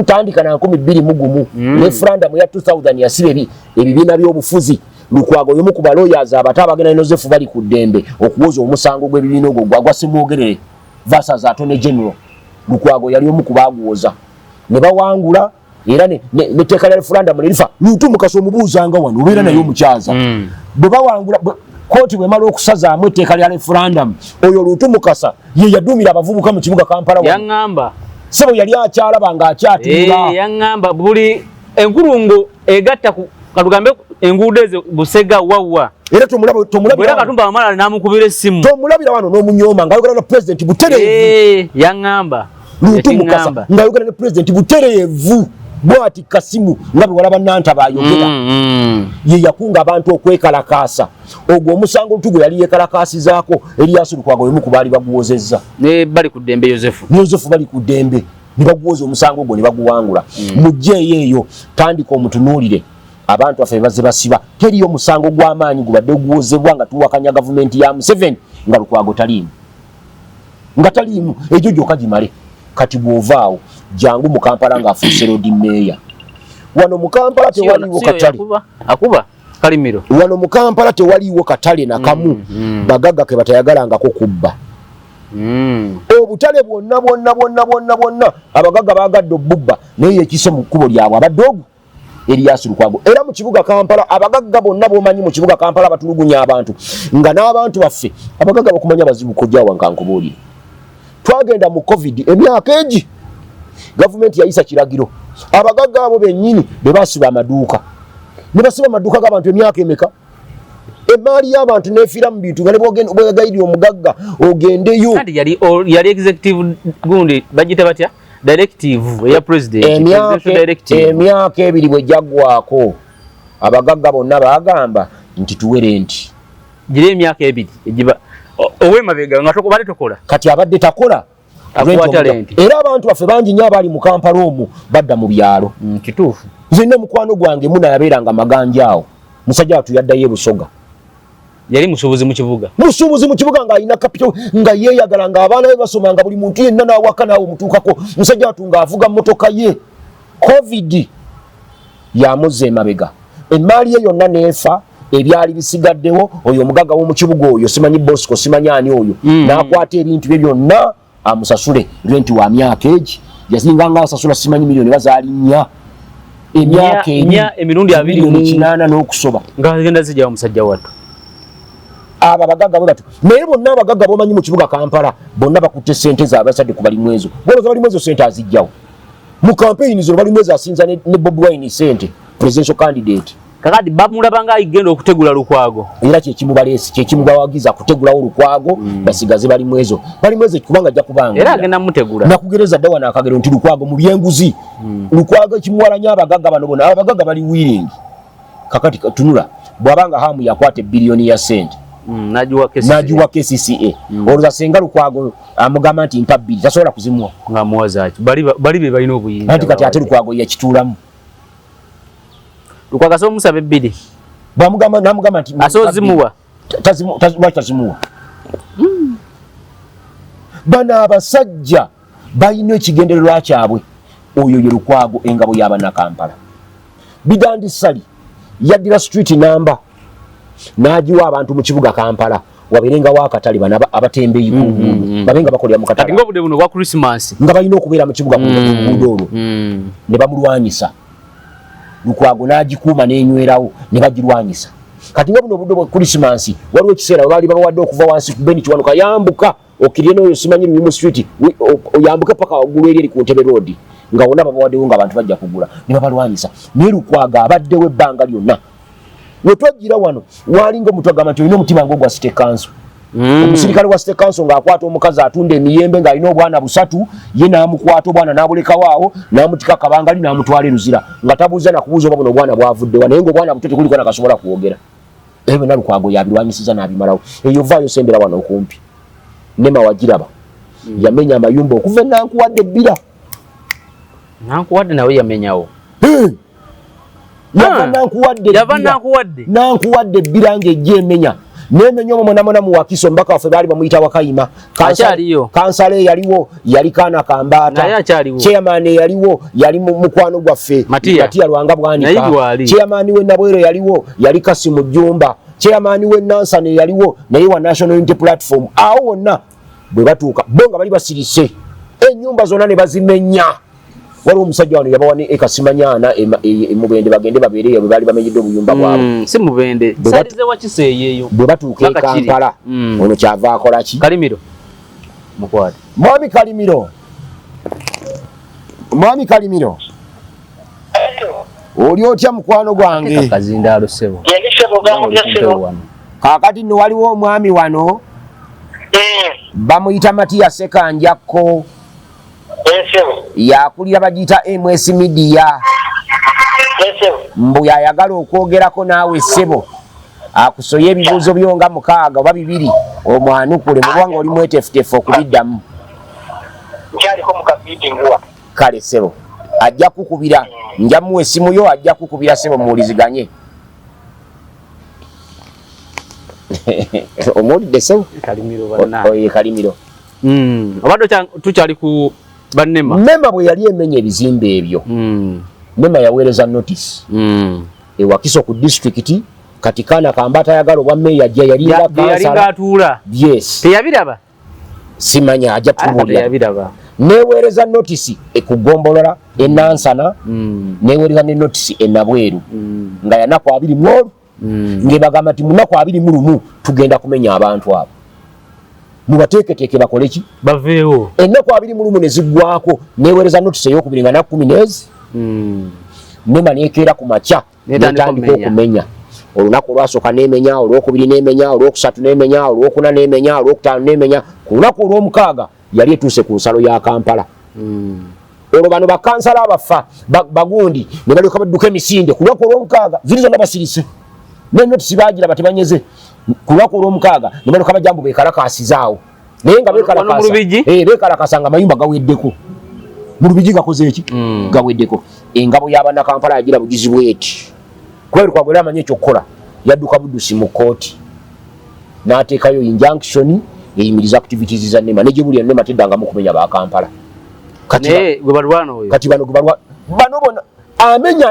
ntandika na 2001 referendum ya 2000 yasibe ebibiina by'obufuzi Lukwago yomu ku balawyers abatabagenda Joseph bali ku ddembe okuwoza omusango gw'ebibiina ogwo gwagwasimwogerere versus Attorney General. Lukwago yali omu ku baguwoza ne bawangula era ne teeka lya referendum lirifa Luutu Mukasa omubuuzanga wano obeera naye omukyaza bwe bawangula kooti bwemala okusazaamu etteeka lya referendum oyo Luutu Mukasa ye yaduumira abavubuka mu kibuga Kampala yaŋŋamba sebo yali akyalaba ng'akyatulira yaŋŋamba buli enkulungo egatta katugambe enguudo ezo Busega wawa era tomulabira Katumba Wamala n'amukubira essimu tomulabira wano n'omunyooma ng'ayogera na President Butereevu yaŋŋamba Luutu Mukasa ng'ayogera ne President Butereevu bwati kasimu nga bwe walaba Nanta bayogera ye yakunga abantu okwekalakaasa ogwo omusango Lutugo yali yekalakaasizaako Erias Lukwago omu ku baali baguwozezza ne bali ku ddembe Yozefu bali ku ddembe ne baguwoza omusango gwo ne baguwangula mujjeeyo eyo tandika omutunuulire abantu affe bazze basiba teriyo omusango gw'amaanyi gubadde oguwozebwa nga tuwakanya gavumenti ya Museveni nga Lukwago taliimu egyo gyokka gimale kati bw'ovaawo jangu mu Kampala ng'afuuse road mayor wano mu Kampala tewaliiwo katale akuba kalimiro wano mu Kampala tewaliiwo katale nakamu bagagga ke batayagalangako kubba obutale bwonna abagagga baagadde obubba naye yekise mu kkubo lyabwe abadde ogu Erias Lukwago era mu kibuga Kampala abagagga bonna b'omanyi mu kibuga Kampala batulugunya abantu nga n'abantu baffe abagagga bakumanya bazibu kojjaawa nkankubuulire twagenda mu COVID emyaka egi gavumenti yayisa kiragiro abagagga abo bennyini be basiba amaduuka ne basiba amaduuka g'abantu emyaka emeka emaali y'abantu nefiira mu bintu nga ne bwegayirira omugagga ogendeyo kandi yali executive gundi bagita batya directive ya president emyaka ebiri bwe jaggwako abagagga bonna bagamba nti tuwere nti gira emyaka ebiri egiba owemabega nga tokobale tokola kati abadde takola era abantu baffe bangi nnyo abali mu Kampala omwo badda mu byalo kituufu nze ne mukwano gwange muna yabeeranga maganjaawo musajja watu yaddayo Busoga yali musuubuzi mu kibuga nga alina kapito nga yeeyagala nga abaana be basomanga buli muntu yenna n'awaka naawe omutuukako musajja watu ng'avuga mmotoka ye COVID yamuzza emabega emaali ye yonna neefa ebyali bisigaddewo oyo omugagga w'omu kibuga oyo simanyi Bosco simanyi ani oyo n'akwata ebintu bye byonna amusasule renti wa myaka egi yazinganga asasula simanyi miliyoni bazaali nnya emyaka emirundi 28 n'okusoba ng'agenda zijja omusajja wattu aba bagagga bwe batu naye bonna abagagga bomanyi mu kibuga Kampala bonna bakutte ssente z'abasadde ku balimu ezo boloza balimu ezo ssente azijjawo mu campaign zo balimu ezo asinza ne Bobi Wine ssente presidential candidate kakati bamulabanga ayigenda okutegula Lukwago era kyekimubawagiza kutegulawo Lukwago basigaze balimu ezo kubanga ajja kubanga era agenda mutegula nakugereza ddawa n'akagero nti Lukwago mu byenguzi Lukwago ekimuwalanya abagagga bano bona abagagga bali willing kakati tunula bw'abanga hamu yakwata biliyoni ya ssente najiwa KCCA oluza senga Lukwago amugamba nti mpa bbiri tasobola kuzimuwa nga muwaza ki bali be balina obuyinza anti kati ate Lukwago yakituulamu Lukwago asobola omusaba ebbiri namugamba nti asobola zimuwa tazimuwa bano abasajja balina ekigendererwa kyabwe oyo ye Lukwago engabo y'abana Kampala Bidandi Sali yaddira street number n'agiwa abantu mu kibuga Kampala waberenga wakatali bana abatembeyi kunguudo babenga bakolera mu katale ngo bude buno kwa Christmas nga balina okubeera mu kibuga kunguudo ne bamulwanyisa Lukwago n'agikuuma n'enywerawo ne bagirwanyisa kati nga buno budde bwa Christmas waliwo ekiseera baali bawadde okuva wansi ku Beni Kiwanuka yambuka okirye n'oyo simanyi mu street oyambuke paka waggulu eri ku Ntebe Road nga wonna babawaddewo nga abantu bajja kugula ne babalwanyisa naye Lukwago abaddewo ebbanga lyonna wetwagira wano walinga omuntu agamba nti olina omutima ng'ogwa State Council omusirikale wa State Council ng'akwata omukazi atunda emiyembe ng'alina obwana 3 ye n'amukwata obwana n'abulekawo n'amutika akabangali n'amutwala eruzira nga tabuuza nakubuuza oba buno obwana bwavuddewa naye ng'obwana buto tekuliko nakasobola kwogera ebyo byonna Lukwago yabirwanyisiza n'abimalawo eyo vaayo sembera wano okumpi ne Mawagiraba yamenya amayumba okuva Nankuwadde ebbira Nankuwadde nawe yamenyawo Nankuwadde ebbira ng'ejja emenya Nemenya omwana mu Wakiso mbaka wafe bali bamuyita Wakayima. Kansale yaliwo yali Kana Kambata. Chairman yaliwo yali mukwano gwaffe Matia Lwanga Bwanika. Chairman we Nabwero yaliwo yali Kasimu Jumba. Chairman we Nansane yaliwo naye wa National Unity Platform. Awo wonna bwe batuuka bonga bali basirise. Ennyumba zonna ne bazimenya. Waliwo omusajja wano yabawa eka simanyana Mubende bagende babeereyo bwe bali bamenyedde obuyumba bwabwe. Si Mubende salize wakiseeyeyo bwe batuuka e Kampala ono kyava akola ki Kalimiro mukwate Mwami Kalimiro oli otya mukwano gwange kazindaalo sebo kaakati nno waliwo omwami wano bamuyita Matia Sekanjakko yakulira bagiyita MS Media mbu yayagala okwogerako naawe ssebo akusoye ebibuuzo byo nga 6 oba 2 omwanukule mubanga oli mwetefutefu okubiddamu kale ssebo ajja kukubira nja muwe essimu yo ajja kukubira ssebo muwuliziganye omuwulidde ssebo Kalimiro obadde tukyali ku Banema. Memba bwe yali emenya ebizimbe ebyo. Memba yaweereza notice. E Wakiso ku district kati Kana Kambata yagala obwa meya ajja yali atuula. Yes. Teyabiraba. Simanya ajja tubulira. Teyabiraba. Neweereza notice ekugombolola Nansana. Neweereza ne notice Nabweru. Nga yanaku 20 ngebagamba ti munaku 21 tugenda kumenya abantu abo. Mubateeketeke bakoleki baveewo ennaku 21 ne ziggwako neweereza notice ey'okubiri na 10 Nema nekeera ku makya netandika okumenya olunaku olwasooka nemenya olwokubiri nemenya olwokusatu nemenya olwokuna nemenya olwokutaano nemenya ku lunaku olw'omukaaga yali etuuse ku nsalo ya Kampala olwo bano bakansala abafa bagundi ne balyoka badduka emisinde ku lunaku olw'omukaaga ziri zonna basirise ne notice baagira batebanyeze ku lunaku olw'omukaaga ne balyoka bajambu beekalakaasizaawo naye nga beekalakasa nga mayumba gaweddeko mu Lubigi gakoze eki gaweddeko engabo y'abanna Kampala yagira bugizi bweti kubera kwa bwera amanye ekyokukola yadduka buddusi mu kooti n'ateekayo injunction eyimiriza activities za Nema ne gye buli Nema teddangamu kumenya ba Kampala kati bano bona amenya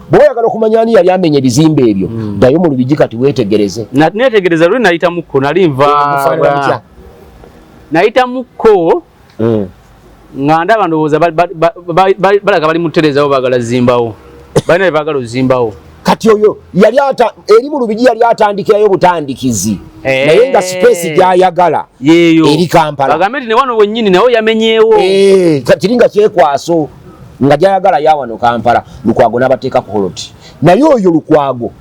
bwoyagala okumanya ani yali amenya ebizimbe ebyo ddayo mu Lubigi kati weetegereze netegereza lwe nayita mukko nali nva nayita mukko nga ndaba ndowooza balaga bali mutereezawo baagala zimbawo balina baagala ozimbawo kati oyo yali eri mu Lubigi yali atandikirayo butandikizi naye nga space gyayagala eri Kampala bagambe nti ne wano wennyini nawo yamenyeewo kiri nga kyekwaso nga gyayagala yawano Kampala Lukwago n'abateeka ku holoti naye oyo Lukwago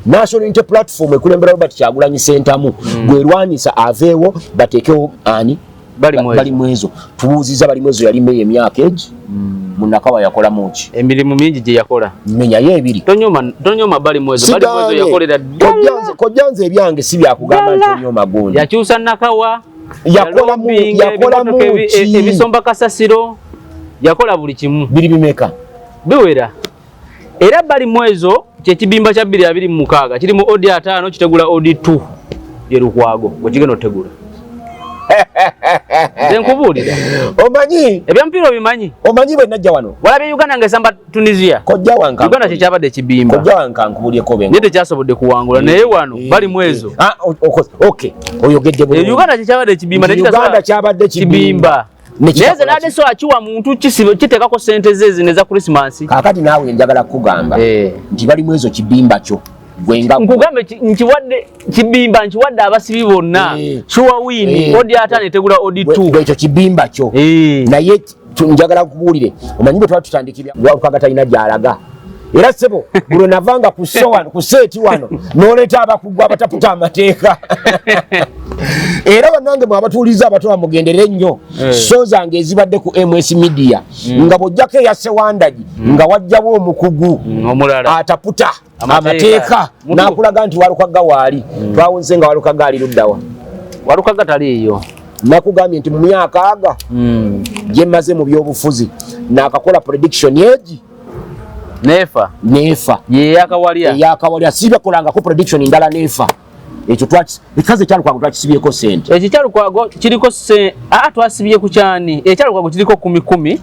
National Unity Platform ekulembera Robert Kyagulanyi Ssentamu gwerwanyisa aveewo bateekewo ani bali mwezo tubuuziza bali mwezo yali meya emyaka egi Munakawa yakola muki emirimu mingi gye yakola menya ye ebiri tonyoma bali mwezo yakolera kojjanze ebyange si byakugamba nti onyoma gundi yakyusa Nakawa yakola muki ebisomba kasasiro yakola buli kimu biri bimeka biwera era bali mwezo kyekibimba kya 226 kirimu odi 5 kitegula odi 2 ye Lukwago wekigenda otegula Zenkubulira omanyi ebyampiro bimanyi omanyi bwe najja wano walabye Uganda ngesamba Tunisia kojja wanka Uganda kyabadde kibimba kojja wanka nkubulyeko bengo nete kyasobodde kuwangula naye wano bali mwezo okay oyogedde bulungi Uganda kyabadde kibimba Uganda kyabadde kibimba neze nade so achiwa muntu kisibo kitekako sente zezi neza Christmas kakati nawe njagala kugamba nti bali mwezo kibimba kyo gwenga nkugambe nkiwadde kibimba nkiwadde abasibi bonna chuwa wini odi atane tegula odi 2 ekyo kibimba kyo naye njagala kubuulire omanyi bwe twatutandikira wakagata ina jalaga era sebo bwe navanga ku sowa ku seti wano noleta abakugwa abataputa amateeka era banange mwabatuuliza abatwa mugendere nnyo so zange ezibadde ku MS Media nga bojjako ya Sewandagi nga wajjawo omukugu omulala ataputa amateeka nakulaga nti walukaga waali twawunze nga walukaga ali luddawa walukaga taliyo nakugambye nti mu myaka aga gye maze mu byobufuzi nakakola prediction yeji nefa ye yakawalya sibakolanga ko prediction ndala nefa ekyo ekaze Kyalukwago twakisibyeko sente ekyo Kyalukwago kiriko twasibye ku kyani Kyalukwago kiriko 10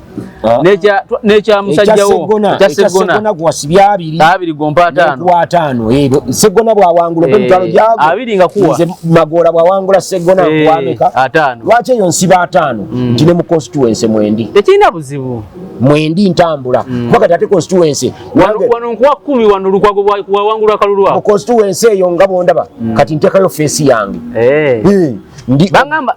n'ekya musajjawo Segona gwasibye 2 gompa 5 Segona bwawangula bentalo jago 2 nga kuwa Magora bwawangula Segona gwameka 5 lwaki eyo nsiba 5 ntine mu constituency Mwendi tekina buzibu Mwendi ntambula kubanga tate constituency wano nkuwa 10 wano Lukwago bwawangula kalulu mu constituency eyo ngabo ndaba kati ntekayo face yange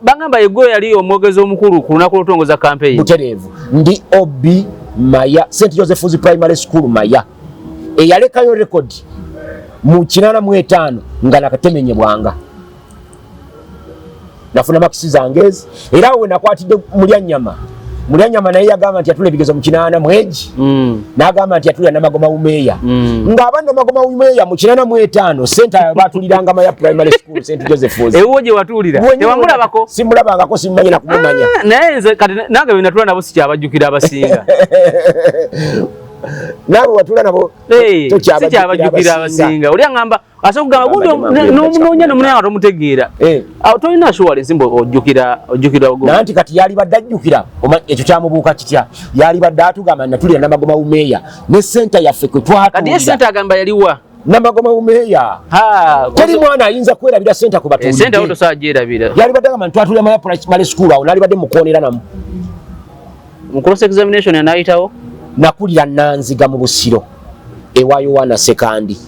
bangamba yego yali omwogezi omukulu ku lunaku lutongoza campaign buterevu ndi Obi Maya St Joseph's Primary School Maya eyalekayo record mu 85 nga nakatemenye bwanga nafuna makisi zangezi era we nakwatidde Mulyanyama naye yagamba nti atule bigezo mu 8 mweji nagamba nti atule na Magoma Umeya ng'abana Magoma Umeya mu 85 center batuliranga Maya Primary School St Joseph's ewoje watulira tewamulabako simulabangako simanyi na kumumanya naye kati nange binatula nabo si kyabajjukira abasinga nabo watula nabo kyabajjukira abasinga oli angamba asokugamba gundi n'omunoonya n'omunoonya tomutegeera tolina assurance mbo ojjukira nanti kati yali badde ajjukira ekyo kyamubuuka kitya yali badde atugamba natulira na Magoma Umeya ne center yaffe kwe twatulira kati ye center agamba yaliwa na Magoma Umeya teri mwana ayinza kwerabira center ku batulira center oto sagyerabira yali badde agamba twatulira Maya Primary School awo nali badde mukoonera namu mu cross examination yanayitawo nakulira Nanziga mu Busiro ewa Yohana Sekandi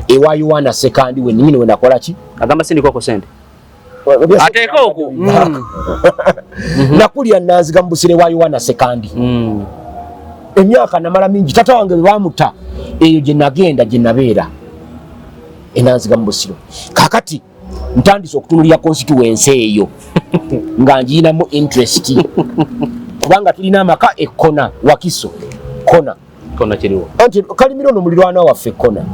ewa Yohana Sekandi we nyine we nakola ki agamba sindiko ko sente ateka oku nakulira Nanziga mu Busiro ewa Yohana Sekandi emyaka namala mingi tata wange bamuta eyo gye nagenda gye nabeera Nanziga mu Busiro kakati ntandise okutunulira constituency eyo nga njinamu interest kubanga tulina amaka ekona Wakiso kona kiriwo anti Kalimiro no mulirwana waffe kona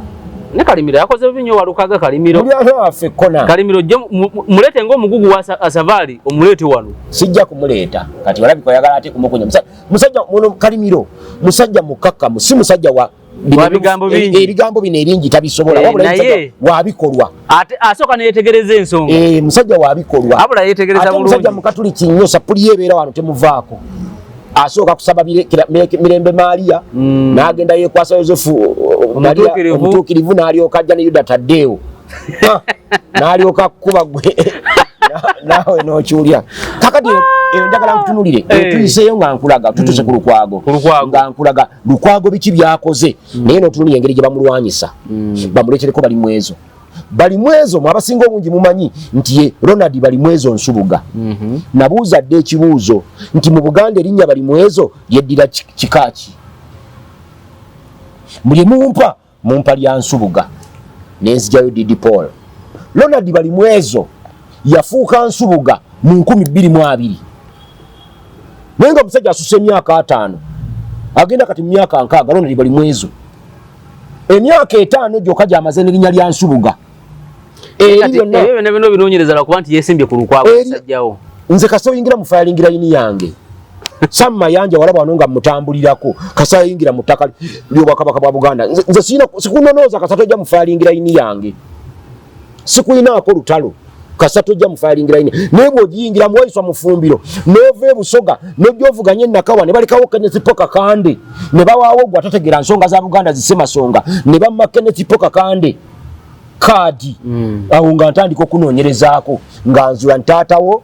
ne Kalimiro yakoze binyo walukaga Kalimiro mulirwana waffe kona Kalimiro jo mulete ngo mugugu wa Asavali omulete wano sijja kumuleta kati walabi ko yagala ate kumukonya musajja muno Kalimiro musajja mukaka si musajja wa bigambo bingi ebigambo bino eringi tabisobola wabula wabikolwa ate asoka ne yetegereze ensonga musajja wabikolwa abula yetegereza bulungi musajja mukatuli kinyo sapuli yebeera wano temuvaako asoka kusaba Mirembe Maria n'agenda yekwasa Yosefu omutuukirivu n'alyoka ajja ne Yuda Taddeo n'alyoka kuba gwe nawe n'okyulya kakati eyo njagala nkutunulire tuyiseeyo nga nkulaga tutuse ku Lukwago nga nkulaga Lukwago biki byakoze naye n'otunulira engeri gye bamulwanyisa bamuleetereko bali mwezo mwabasinga obungi mumanyi nti ye Ronald bali mwezo Nsubuga nabuuza dde ekibuuzo nti mu Buganda erinnya bali mwezo yeddira kikaki muli mumpa lya Nsubuga nenzijjayo Didi Paul Ronald bali mwezo yafuuka Nsubuga mu 2022 naye nga omusajja asusse emyaka 5 agenda kati mu myaka 6 Ronald bali mwezo emyaka 5 gyokka gy'amaze n'erinnya lya Nsubuga ebyo nebino binoonyereza lwakuba nti yeesimbye ku Lukwago sajjawo nze kasa oyingira mu filing line yange Sam Mayanja walaba wano nga mutambulirako kasa oyingira mu ttaka ly'Obwakabaka bwa Buganda nze sikunonooza kasa tojja mu filing line yange sikuyinaako lutalo kasa tojja mu filing line naye bw'ogiyingira mu Waiswa Mufumbiro n'ova e Busoga n'ojja ovuganya Nakawa ne balekawo Kenneth Poka Kande ne bawaawo gwe atategeera nsonga za Buganda zisemasonga ne bamma Kenneth Poka Kande kadi awo nga ntandika okunoonyerezaako nga nzula ntaatawo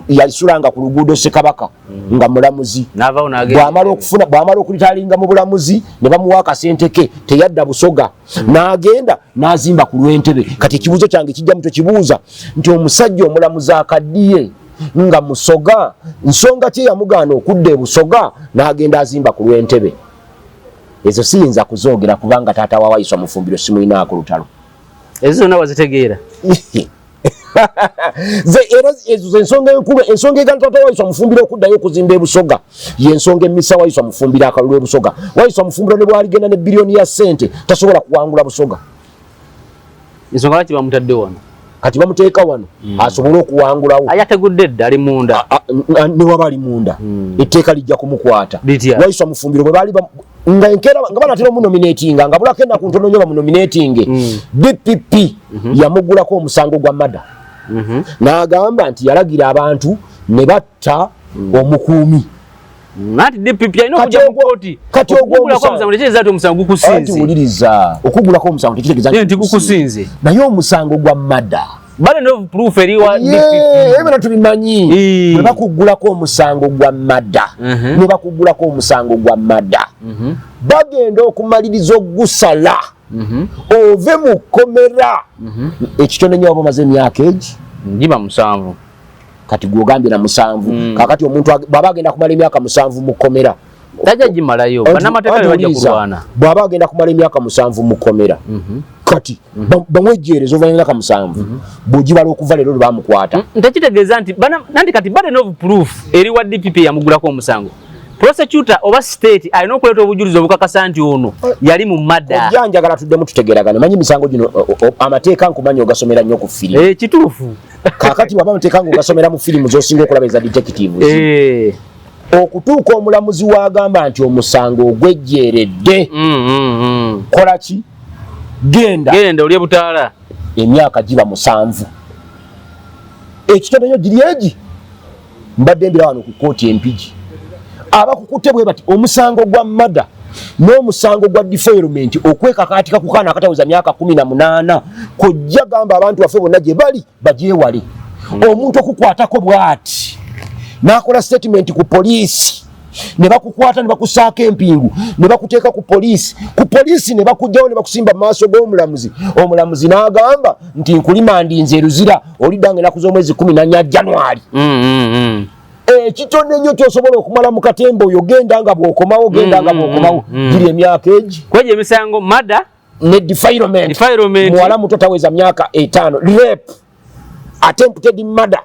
yasulanga ku luguudo Ssekabaka nga mulamuzi bw'amala okulitaalinga mu bulamuzi ne bamuwa akasente ke teyadda Busoga n'agenda n'azimba ku lw'entebe kati ekibuuzo kyange kijjamu tokibuuza nti omusajja omulamuzi akaddiye nga Musoga nsonga ki yamugaana okudda e Busoga n'agenda azimba ku lw'entebe ezo siyinza kuzoogera kubanga taata wa Waiswa Mufumbiro simulinaako lutalo ezo zonna wazitegeera ezo ensonga enkulu ensonga egana taata Waiswa Mufumbiro okuddayo okuzimba e Busoga y'ensonga emmisa Waiswa Mufumbiro akalulu e Busoga Waiswa Mufumbiro ne bwaligenda ne biliyoni ya ssente tasobola kuwangula Busoga ensonga lwaki bamutadde wano kati bamuteeka wano asobole okuwangulawo ayategudde dda ali munda ne waba ali munda etteeka lijja kumukwata Waiswa Mufumbiro bwe baali nga enkera nga banatera mu nominating nga bulako na kuntono nyoba mu nominating DPP yamugulako omusango gwa mada n'agamba nti yalagira abantu ne batta omukuumi nati DPP ayino kujja mu kooti kati ogugulako omusango tekitegeeza nti omusango gukusinze tuwuliriza okugulako omusango tekitegeeza nti gukusinze naye omusango gwa mada bale no proof eri wa DPP ebyo tubimanyi ne bakugulako omusango gwa mada ne bakugulako omusango gwa mada bagenda okumaliriza ogusala ove mu komera ekitone nyo bamaze emyaka egi njiba 7 kati gwogambye na 7 kakati omuntu baba agenda kumala emyaka 7 mu komera tajja jimalayo banamateka bajja kulwana baba agenda kumala emyaka 7 mu komera kati bamwejerezo vanya emyaka 7 bojibala okuva lero bamukwata ntekitegeeza nti nanti kati bale no proof eri wa DPP yamugulako omusango prosecutor oba state alina okuleta obujulizi obukakasa nti ono yali mu mada ojanjagala tuddemu tutegeragane manyi misango gino amateeka nkumanyi ogasomera nnyo ku firimu kituufu kakati waba amateeka ng'ogasomera mu firimu zosinga okulaba eza detectives okutuuka omulamuzi wagamba nti omusango ogwejjeeredde kola ki genda olye butaala emyaka giba 7 ekitone nyo giri egi mbadde mbira wano ku kooti empigi abakukutte bwe bati omusango gwa mada n'omusango gwa defilement okwekakaatika ku kaana akataweza myaka 18 kojja gamba abantu baffe bonna gye bali bagyewale omuntu okukwatako bw'ati n'akola statement ku poliisi ne bakukwata ne bakusaako empingu ne bakuteeka ku poliisi ne bakujjawo ne bakusimba mu maaso g'omulamuzi omulamuzi n'agamba nti nkulima ndinze eruzira oliddange ennaku z'omwezi 14 January ekitone nnyo kyosobola okumala mu katemba oyo genda nga bw'okomawo giri emyaka egi kweja emisango mada ne defilement muwala muto taweza myaka 5 rape attempted murder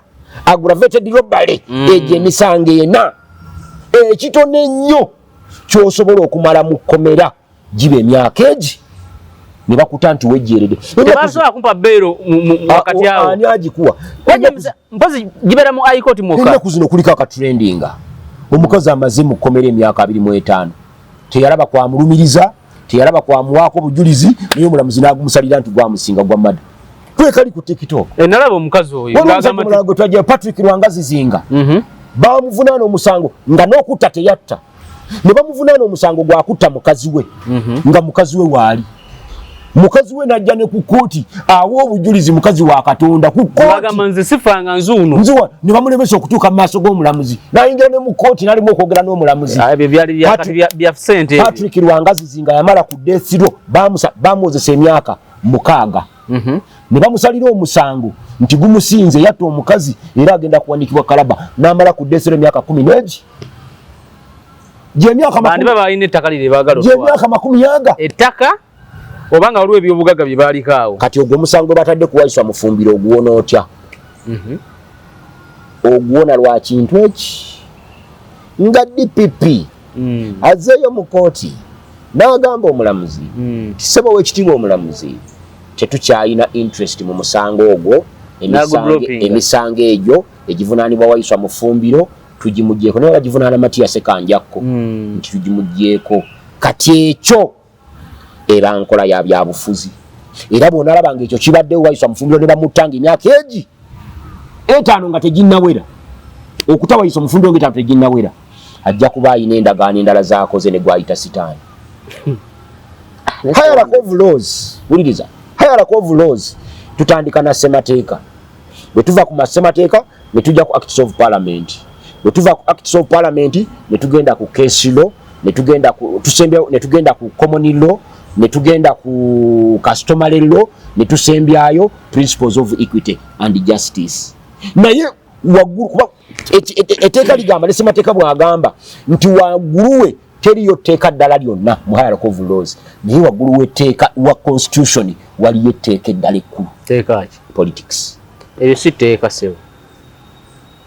aggravated robbery egyo emisango ena ekitone nnyo kyosobola okumala mu kkomera giba emyaka egi ne bakuta nti wejjeerede tebasobola kumpa beero wakati awo ani agikuwa mpozi gibeera mu high court mwokka ennaku zino kuliko akatrendinga omukazi amaze mu kkomera emyaka 25 teyalaba kwamulumiriza teyalaba kwamuwaako bujulizi naye omulamuzi n'agumusalira nti gwamusinga gwa mada twekali ku TikTok nalaba omukazi oyo gwe twajja Patrick Lwangazi Zinga bamuvunaana omusango nga n'okutta teyatta ne bamuvunaana omusango gwakutta mukazi we nga mukazi we waali mukazi we najja ne ku kooti awo obujulizi mukazi wa Katonda ku kooti bagamba nze sifanga nzuuno nziwa ne bamulemesa okutuuka mu maaso g'omulamuzi n'ayingira ne mu kooti n'alimu okwogera n'omulamuzi ebyo byali bya ssente Patrick Lwangazi Zinga yamala ku death row bamwozesa emyaka 6 ne bamusalira omusango nti gumusinze yatta omukazi era agenda kuwanikibwa kalaba n'amala ku death row emyaka 10 gy'emyaka bandi baba balina ettaka liri baagala gy'emyaka 10 ettaka obanga waliwo ebyobugaga bye baaliko awo kati ogwo omusango batadde kuwaiswa mufumbiro oguwona otya oguwona lwa kintu eki nga DPP azeeyo mu kooti n'agamba omulamuzi tiseba w'ekitiibwa omulamuzi tetukyalina interest mu musango ogwo emisango egyo egivunaanibwa waiswa mufumbiro tugimuggyeko naye bagivunaana Matiya Sekanjakko nti tugimuggyeko kati ekyo era nkola ya byabufuzi era bw'onalabanga ekyo kibaddewo waiswa mufumbiro ne bamuttanga emyaka egi 5 nga teginnawera okutawaiswa mufumbiro nga 5 teginnawera ajja kuba ayina endagaano endala z'akoze ne gwayita sitaani hierarchy of laws wuliriza hierarchy of laws tutandika na ssemateeka bwe tuva ku massemateeka ne tujja ku acts of parliament bwe tuva ku acts of parliament ne tugenda ku case law ne tugenda ku tusembya ne tugenda ku common law ne tugenda ku customary law ne tusembyayo principles of equity and justice naye waggulu kuba etteeka ligamba nesemateeka bw'agamba nti wagguluwe teriyo tteeka ddala lyonna mu hierarchy of laws naye waggulu w'etteeka wa constitution waliyo etteeka eddala ekkulu teekaki politics eryo si tteeka sebo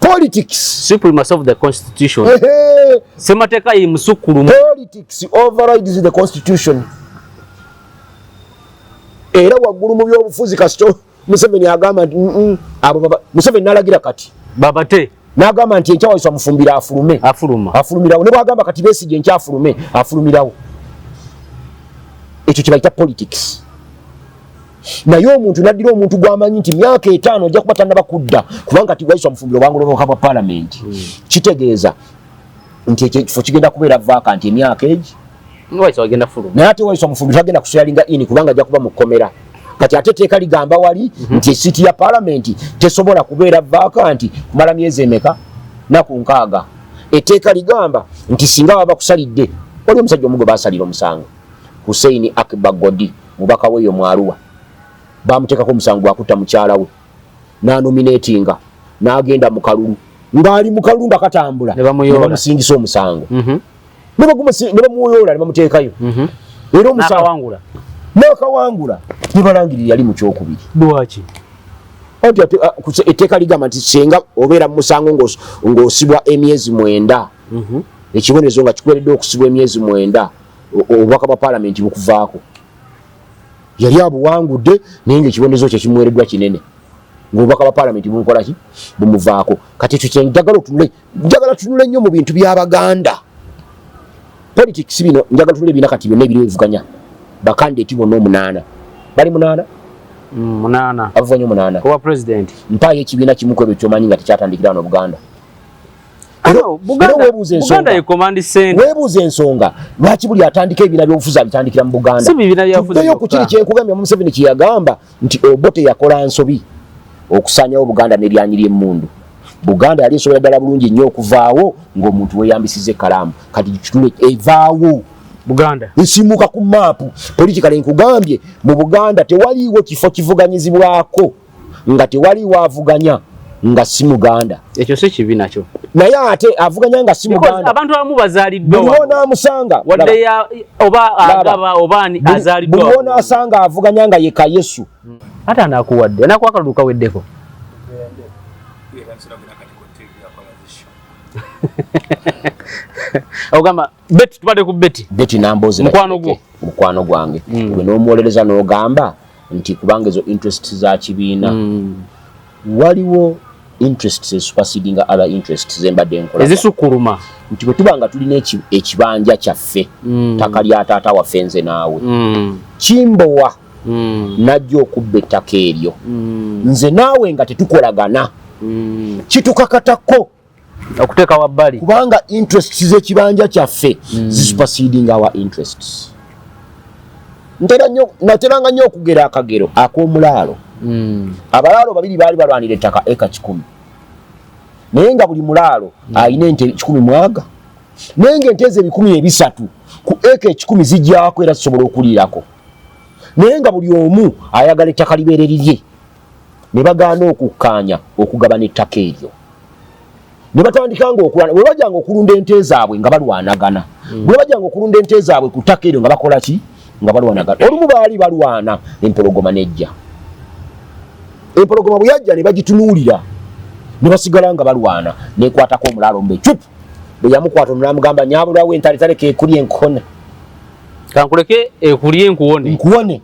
politics supremacy of the constitution semateeka ye musukkulumu politics overrides the constitution era waggulu mu byobufuzi kasito Museveni agamba nti Museveni n'alagira kati babate n'agamba nti enkyawaiswa mufumbira afulumirawo ne bw'agamba kati Besigye enkyafulume afulumirawo ekyo kibayita politics. Naye omuntu naddira omuntu gw'amanyi nti myaka 5 ojja kuba tannaba kudda kubanga kati waiswa mufumbiro bwangoloboka bwa parliament. Kitegeeza nti ekifo kigenda kubeera vacant emyaka egi. Waiswa agenda fulu. Naye ate waiswa mufumbiro agenda kusyalinga ini kubanga ajja kuba mu kkomera. Kati ate teeka ligamba wali nti esiti ya parliament tesobola kubeera vacant kumala myezi emeka na ku 6. Etteeka ligamba nti singa baba kusalidde oli omusajja omugwe basalira omusango Hussein Akbar Godi mubaka weyo mwaruwa bamuteekako omusango gwakutta mukyala we n'anominatinga n'agenda mu kalulu ng'ali mu kalulu nga katambula ne bamusingisa omusango ne bamuyola ne bamuteekayo era omusango n'akawangula ne balangirira yali mu kyokubiri. Lwaki? Etteeka ligamba nti singa obeera mu musango ng'osibwa emyezi 9 ekibonezo nga kikuweredde okusibwa emyezi 9 obubaka bwa parliament bukuvaako. Yali abuwangudde naye ng'ekibonezo kye kimuwereddwa kinene ng'obubaka bwa parliament bumukola ki bumuvaako. Kati ekyo kye njagala tunule nnyo mu bintu by'Abaganda. Politics bino njagala tunule bina kati byonna ebiri bivuganya bakandidate bonna 8 bali 8 8 avuganya 8 kuba president mpaayo ekibiina kimu ku ebyo ky'omanyi nga tekyatandikira wano Buganda. Buganda ye command center. Weebuuza ensonga lwaki buli atandika ebibiina by'obufuzi abitandikira mu Buganda. Si bibiina by'obufuzi tuddeyo ku kiri kyenkugambya mu Museveni kye yagamba nti Obote yakola nsobi okusaanyawo Buganda n'eryanyiri emmundu. Buganda yali esobola ddala bulungi nnyo okuvaawo ng'omuntu weeyambisiza ekkalaamu kati kitule evaawo Buganda nsimuka ku maapu politikale nkugambye mu Buganda tewaliiwo kifo kivuganyizibwako nga tewaliiwo avuganya nga si Muganda. Ekyo si kibi nakyo. Naye ate avuganya nga si Muganda. Abantu abamu bazaaliddwa buliwona amusanga wadde ya oba agaba obani azaaliddwa buliwona asanga avuganya nga yeka Yesu ate anakuwadde anakwakaluka weddeko. Ogamba beti tubade ku beti namboze mukwano gwange gwe n'omuwolereza n'ogamba nti kubanga ezo interests za kibiina waliwo interests superseding other interests zembadde nkola ezisukuluma nti bwe tubanga tulina ekibanja kyaffe ttaka lya taata waffe nze naawe kimbowa najja okubba ettaka eryo nze naawe nga tetukolagana kitukakatako okuteeka wabbali kubanga interests z'ekibanja kyaffe zisuperseding our interests. Nateranga nnyo okugera akagero ak'omulaalo. Abalaalo babiri baali balwanira ettaka eka 10 naye nga buli mulaalo alina ente 10 mwaga naye nga ente ezo 13 ku eka 10 zijjako era zisobola okuliirako naye nga buli omu ayagala ettaka libeere lirye ne bagaana okukkaanya okugabana ettaka eryo ne batandikanga okulwana bwe bajjanga okulunda ente zaabwe nga balwanagana bwe bajjanga okulunda ente zaabwe ku ttaka eryo nga bakola ki nga balwanagana olumu baali balwana empologoma nejja empologoma bwe yajja ne bagitunuulira ne basigala nga balwana nekwatako omulaalo mbe cup bwe yamukwata omulaamugamba nyabulawo entaletaleka ekuli enkone kankuleke ekuli enkuwone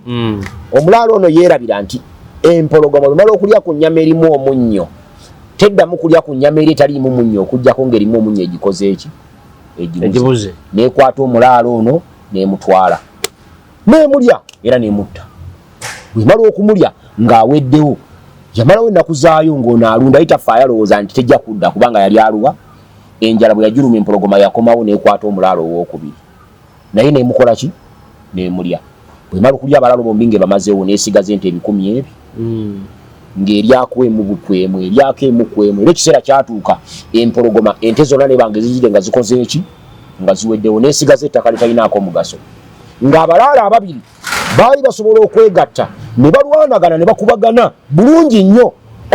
omulaalo ono yeerabira nti empologoma bwe mala okulya ku nnyama erimu omunnyo teddamu kulya ku nnyama eri etaliimu munnyo okuggyako ng'erimu omunnyo egikoze eki egibuze nekwata omulaalo ono nemutwala nemulya era nemutta bwe mala okumulya ng'aweddewo yamalawo ennaku zaayo ng'onaalunda ayitafaayo alowooza nti tejja kudda kubanga yali aluwa enjala bwe yajuluma empologoma yakomawo nekwata omulaalo owookubiri naye nemukola ki nemulya bwe mala okulya abalaalo bombi ng'ebamazeewo neesigaza ente 10 ebyo ng'eryako emu bukwemu eryako emu kwemu era ekiseera kyatuuka empologoma ente zonna nebanga ezizire nga zikoze eki nga ziweddewo neesigaza ettaka litalinaako mugaso ng'abalaalo ababiri baali basobola okwegatta ne balwanagana ne bakubagana bulungi nnyo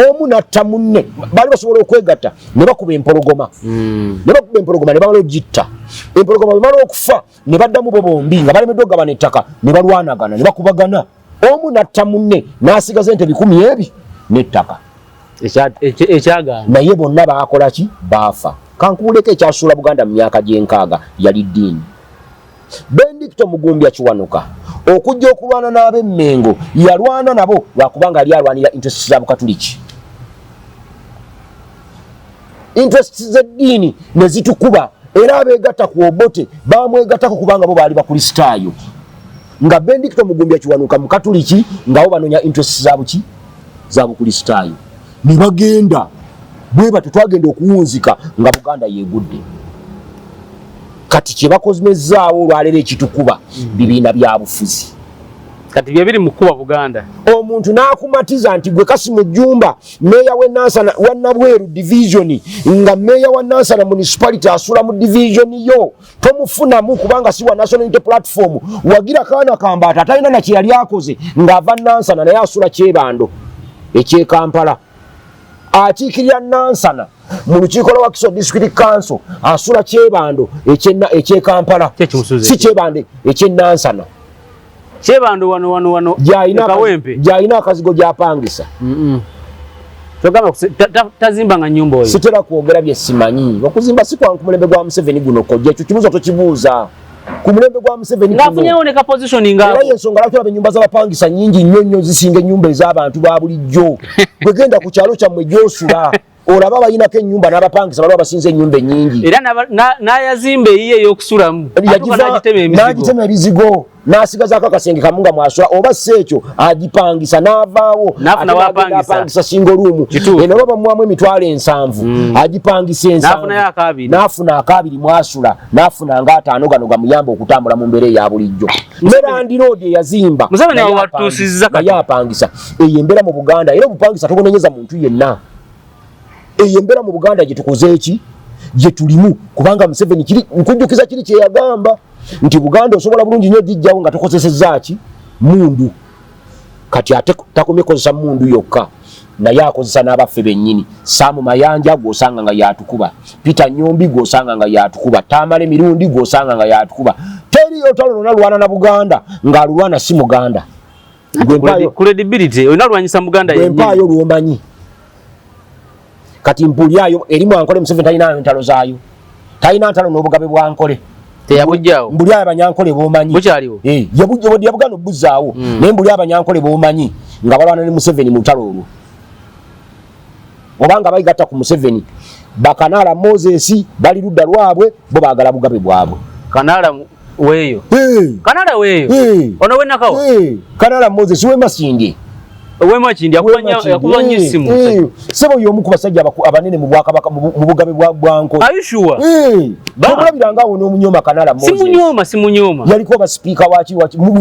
omu natta munne baali basobola okwegatta ne bakuba empologoma ne bamala ogitta empologoma bwe mala okufa ne baddamu bo bombi nga balemeddwa okugabana ettaka ne balwanagana ne bakubagana omu natta munne n'asigaza ente 10 ebi n'ettaka ekyagamba naye bonna baakola ki baafa kankuuleko ekyasuula Buganda mu myaka gy'enkaaga yali ddiini Bendikito Mugumbya Kiwanuka okujja okulwana n'ab'Emmengo yalwana nabo lwakubanga yali alwanira interests za Bukatuliki interests z'eddiini ne zitukuba era abeegatta ku Obote baamwegattako kubanga bo baali bakristaayo nga Benedicto Mugumbya Kiwanuka mukatuliki ngawo banonya interest zabuki zabu Kristaayo ne bagenda bweba tutwagenda okuwunzika nga Buganda yegudde kati kye bakozmezaawo olwalero ekitukuba bibiina bya bufuzi kati bye biri mukuba Buganda omuntu n'akumatiza nti gwe Kasimu Jjumba meya we Nansana wa Nabweru division nga meya wa Nansana municipality asula mu division yo tomufunamu kubanga si wa National Unity Platform wagira kaana Kambata talina na kye yali akoze ng'ava Nansana naye asula Kyebando eky'e Kampala akiikirira Nansana mu lukiiko lwa Wakiso District Council asula Kyebando eky'e Kampala si Kyebando eky'e Nansana Kyebando wano Kawempe jaina akazigo gyapangisa togamba tazimba nga nyumba oyo sitera kwogera bye simanyi okuzimba si kwa kumulembe gwa Museveni guno kojja ekyo kibuzo tokibuuza ku mulembe gwa Museveni ngafunyewo ne ka positioning ngako era ensonga lwaki abenyumba z'abapangisa nyingi nnyo zisinga ennyumba ez'abantu ba bulijjo bwe genda ku kyalo kyammwe gy'osula olaba bayinako ennyumba n'abapangisa balaba basinze ennyumba ennyingi era n'ayazimba eyiye ey'okusulamu n'agitema ebizigo n'asigazaako akasenge kamu nga mwasula oba si ekyo agipangisa n'avaawo apangisa singo luumu eno oba bamuwamu emitwalo 7 agipangisa 7 n'afuna akabiri mwasula n'afuna nga 5 gano gamuyamba okutambula mu mbeera eya bulijjo Merandi Road eyazimba naye apangisa eyo embeera mu Buganda era obupangisa tobonenyeza muntu yenna eyo embeera mu Buganda gye tukoze eki gye tulimu kubanga Museveni nkujjukiza kiri kye yagamba nti Buganda osobola bulungi nnyo gijjawo nga tokozesezza ki mundu kati ate takomye kozesa mundu yokka naye akozesa n'abaffe bennyini Saamu Mayanja gw'osanga nga yatukuba Peter Nyombi gw'osanga nga yatukuba Tamale Mirundi gw'osanga nga yatukuba teri yotalo lona lwana na Buganda ng'alulwana si Muganda credibility onalwanyisa Muganda yennyini mpayo lwomanyi kati mpulyayo erimu Ankole Museveni talina ntalo zaayo talina ntalo n'obugabe bwa Ankole teyabujjawo mbuli abanyankole bomanyi bukyaliwo yabugano buzaawo naye mbuli abanyankole bomanyi nga balwana ne Museveni mu ntalo olwo obanga bayigatta ku Museveni Bakanala Moses bali ludda lwabwe bo baagala bugabe bwabwe Kanala weeyo Kanala weeyo ono we nakawo Kanala Moses we Masindi Wema Kindi yakubanya isimu sebo yomu ku basajja abanene mu Bwakabaka mu bugabe bwa Ankole Are you sure babiranga wono omunyoma Kanala Moses simunyoma yaliko ba speaker wachi mu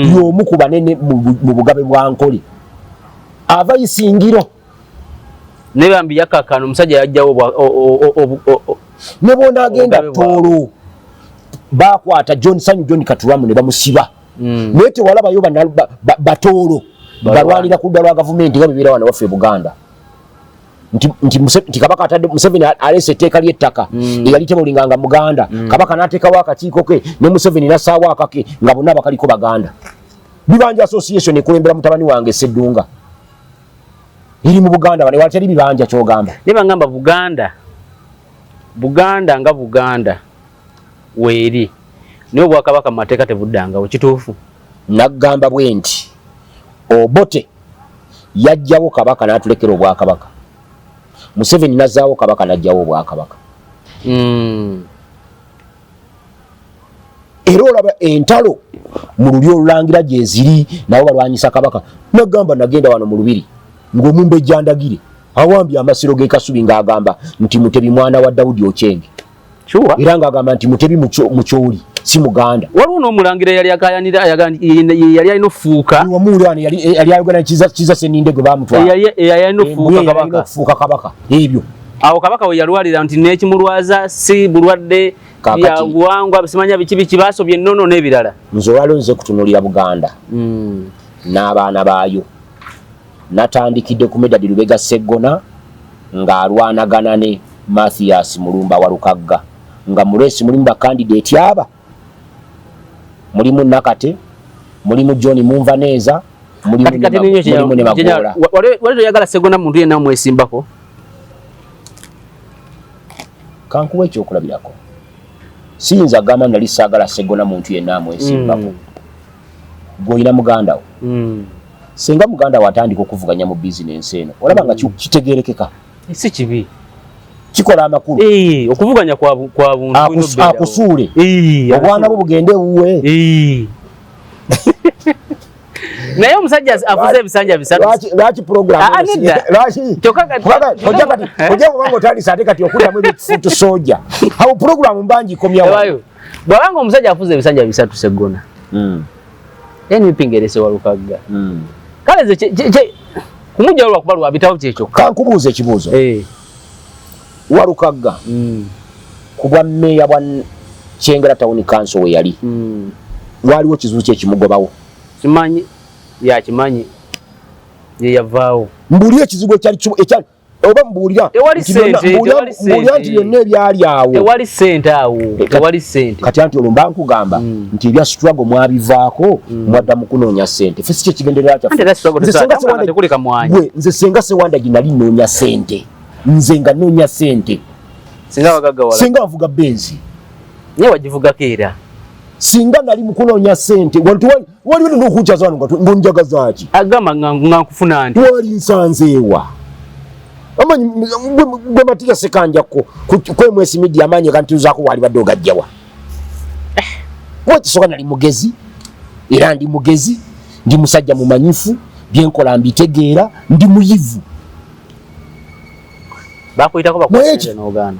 yomu ku banene mu bugabe bwa Ankole ava isingiro ne bambi yakakano musajja yajjawo ne bonda agenda tolo bakwata John Katuramu ne bamusiba nete walaba yoba batolo balwanira ku ddala gavumenti nga bibeera wana waffe Buganda nti kabaka atadde Museveni alese etteeka ly'ettaka eyali temulinganga Muganda kabaka n'ateekawo akakiiko ke ne Museveni n'assaawo akake nga bonna bakaliko Baganda Bibanja Association ekulembera mutabani wange Sseddunga eri mu Buganda bane watali bibanja kyogamba ne bangamba Buganda nga Buganda weeri niyo Bwakabaka mu mateeka tebuddangawo kituufu naggamba bwe nti Obote yajjawo kabaka n'atulekera Obwakabaka Museveni nazaawo kabaka n'ajjawo Obwakabaka era olaba entalo mu luli olulangira gye ziri nabo balwanyisa kabaka naggamba nagenda wano mu Lubiri ng'omumbe jjandagire awambye amasiro g'ekasubi ng'agamba nti Mutebi mwana wa Dawudi Okyenge era ng'agamba nti Mutebi mukyoli si Muganda waliwo n'omulangira yali akayanira yali alina ofuuka wamuulwana yali ayogana kiza Sseninde gwe baamutwala yali alina ofuuka kabaka ebyo awo kabaka we yalwalira nti n'ekimulwaza si bulwadde ya buwangwa bisimanya biki baasobye ennono n'ebirala nze olwaliwo nze kutunuulira Buganda n'abaana baayo natandikidde ku Medadi Lubega Sseggona ng'alwanagana ne Mathias Mulumba wa Lukagga nga mulesi mulimu bakandidate aba mulimu Nakate mulimu John Munvaneza mulimu ne Magola wale yagala Sseggona muntu yenna mwesimbako kankuwe ekyokulabirako siyinza gamba nali saagala Sseggona muntu yenna mwesimbako gw'olina muganda wo singa muganda watandika okuvuganya mu bizinensi eno olaba nga kitegeerekeka si kibi kikola amakulu okuvuganya kwa buntu akusuule obwana bwo bugende wuwe naye omusajja afuze ebisanja bisatu lwaki program lwaki ojja kubanga otandisa ate kati okuliramu ebifuutu soja awo program mbangi komyawo bwabanga omusajja afuze ebisanja bisatu Seggona NUP Walukagga kale kumujja lwakuba lwabitawo kyekyo kankubuuza ekibuuzo Walukagga kubwa mmeeya bwa Kyengera Town Council we yali waliwo kizibu kyekimugobawo kimanyi yakimanyi ye yavaawo mbuli ekizibu ekyali oba mbulira nti yonna ebyali awo tewali ssente awo tewali ssente kati anti olumba nkugamba nti ebya struggle mwabivaako mwadda mu kunoonya ssente fe si kyekigenderera kyaffe nze senga Sewanda ginali nnoonya ssente nze nga nnoonya ssente singa nvuga benzi naye wagivugako era singa nali mu kunoonya ssente waliwo nokukyaza wano ngonjagazaaki agamba nga nkufuna nti wali nsanzeewa amanyi gwe Matiya Sekanjakko kwemwesi media amanyi kantuzaako wali badde ogajjawa wakisoka nali mugezi era ndi mugezi ndi musajja mumanyifu byenkola mbitegeera ndi muyivu bakuyitako bakwasire n'ogaana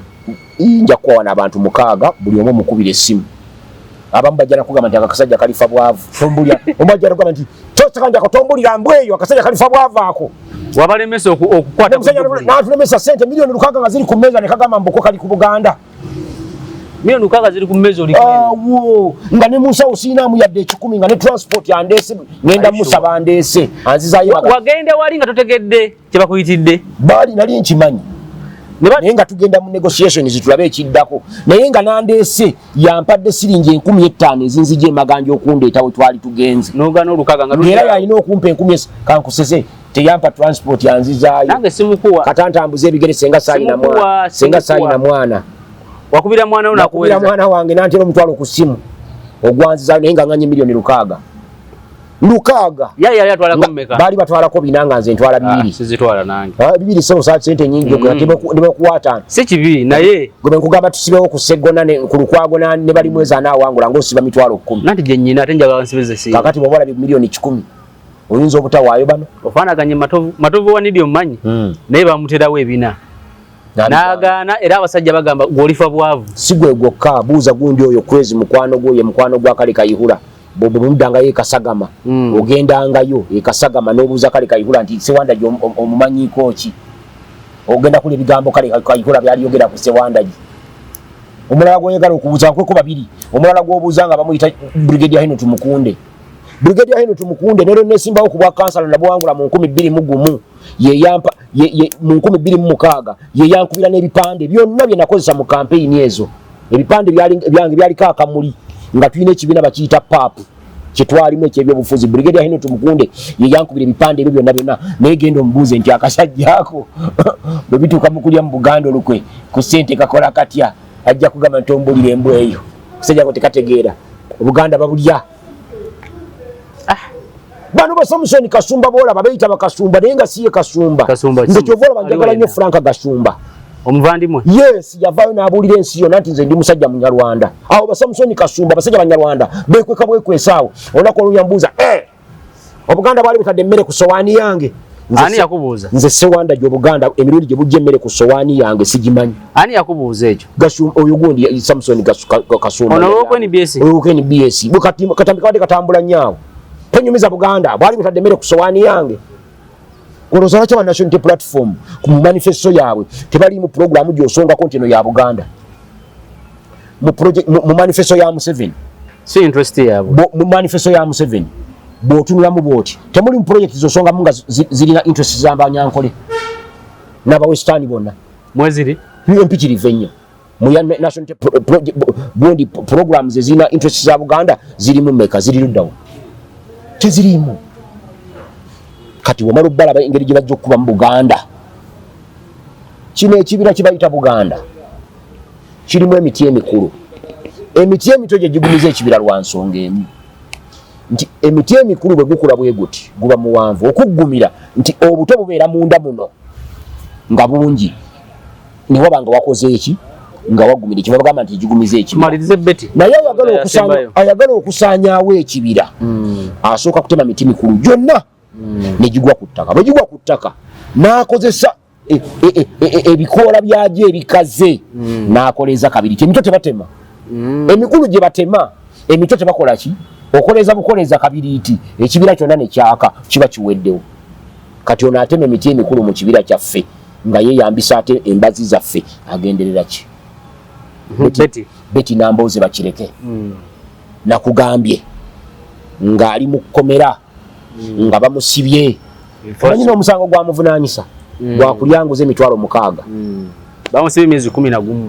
nja kuwawana abantu 6 buli omu mukubira essimu abamu bajjana kugamba nti akasajja kalifa bwavu tombulya omubajjana kugamba nti Sekanjakko tombulira mbweyo akasajja kalifa bwavu ako wabalemesa okukwata n'atulemesa ssente miliyoni 600 nga ziri ku mmeeza ne kagamba mboko kali ku Buganda miliyoni 600 ziri ku mmeeza oli awo nga ne musawo siinaamu yadde 10 nga ne transport yandeese ngenda musaba ndeese anzizayo wagenda wali nga totegedde kye bakuyitidde baali nali nkimanyi naye nga tugenda mu negotiations tulabe ekiddako naye nga nandeese yampadde siringi 15,000 ezinzija emaganja okundeetawo twali tugenze n'ogaana Olukaga nga era yalina okumpa 10,000 kankusese teyampa transport yanzizaayo nange simukuwa katantambuza ebigere senga saalina mwana wakubira mwana we nakubira mwana wange nantera omutwalo ku ssimu ogwanzizaayo naye nga nganye miliyoni 600 yali atwalako mmeka baali batwalako 4 nga nze ntwala 2 sizitwala nange 2 so saa sente nyingi ndibekuwata si kibi naye gwe nkugamba tusibewo ku Seggona ku Lukwago ne bali mweza naawangula ng'osiba mitwalo 10 nanti gye nnyina ate njagala nsibeze si kakati bw'obola miliyoni 10 oyinza obutawaayo bano ofaanaganye matovu wanidi omumanyi naye bamuterawo ebina n'agaana era abasajja bagamba gw'olifa bwavu si gwe gwokka buuza gundi oyo kwezi mukwano gwo ye mukwano gwa Kale Kayihura bw'omudangayo ekasagama ogendangayo ekasagama n'obuuza Kale Kayihura nti Sewanda gye omumanyiiko ki ogenda kula ebigambo Kale Kayihura byaliyogera ku Sewanda gye omulala gw'oyagala okubuuzaako 2 omulala gw'obuuza nga bamuyita Brigadier Henry Tumukunde Brigadier Henry Tumukunde nero nesimbawo ku bwa kansala nabwangula mu 2021 yeyampa mu 2026 yeyankubira n'ebipande byonna bye nakozesa mu campaign ezo ebipande byange byaliko akamuli nga tulina ekibiina bakiyita PAP kyetwalimu ekyebyobufuzi Brigadier Henry Tumukunde yeyankubira ebipande ebyo byonna naye genda omubuuze nti akasajjaako bwe bituuka mu kulya mu Buganda olukwe ku ssente kakola katya ajja kugamba nti ombulira embwa eyo kusajjako tekategeera Obuganda babulya bano ba Samson Kasumba boolaba bayita bakasumba naye nga siye kasumba nze kyova olaba njagala nnyo Frank Gasumba omuvandimwe yes yavaayo n'abuulira ensi yonna nti nze ndi musajja munyarwanda awo ba Samson Kasumba basajja banyarwanda beekweka bwekwesaawo olunaku oluyambuuza Obuganda bwali butadde emmere ku sowaani yange ani yakubuuza nze Sewanda gy'Obuganda emirundi gye bujja emmere ku sowaani yange sigimanyi ani yakubuuza ekyo oyo gundi Samson Kasumba ono olw'okwenBS olw'okwenBS katambika katambula nnyo tenyumiza Buganda bwali butadde emmere ku sowaani yange olowooza lwaki aba National Unity Platform mu manifesto yaabwe tebali mu programu gy'osongako nti eno ya Buganda mu manifesto ya Museveni si interest yaabwe mu manifesto ya Museveni bw'otunulamu bw'oti temuli mu projekiti z'osongamu nga zirina interest z'Abanyankole n'Abawesitaani bonna mweziri empitirivu ennyo mu National Unity programs ezirina interest za Buganda zirimu mmeka ziri luddawo tezirimu kati wamala obbalaba engeri gye bajja okuba mu Buganda kino ekibira kibayita Buganda kirimu emiti emikulu emiti emito gye gigumiza ekibira lwa nsonga emu nti emiti emikulu bwe gukula bwe guti guba muwanvu okuggumira nti obuto bubeera munda muno nga bungi ne waba nga wakoze eki nga wagumira ekibira bagamba nti gigumize ekibira malirize beti naye ayagala okusaanyaawo ekibira asooka kutema miti mikulu gyonna ne gigwa ku ttaka bwe gigwa ku ttaka n'akozesa ebikoola byagyo ebikaze n'akoleza kabiri ti emito tebatema emikulu gye batema emito tebakola ki bukoleza kabiri ti ekibira kyonna ne kyaka kiba kiweddewo kati ono atema emiti emikulu mu kibira kyaffe nga yeeyambisa ate embazi zaffe agenderera ki beti Nambooze bakireke nakugambye ng'ali mu kkomera nga bamusibye omanyi n'omusango gwamuvunaanyisa gwakulyanguza emitwalo 600 bamusibye emyezi 11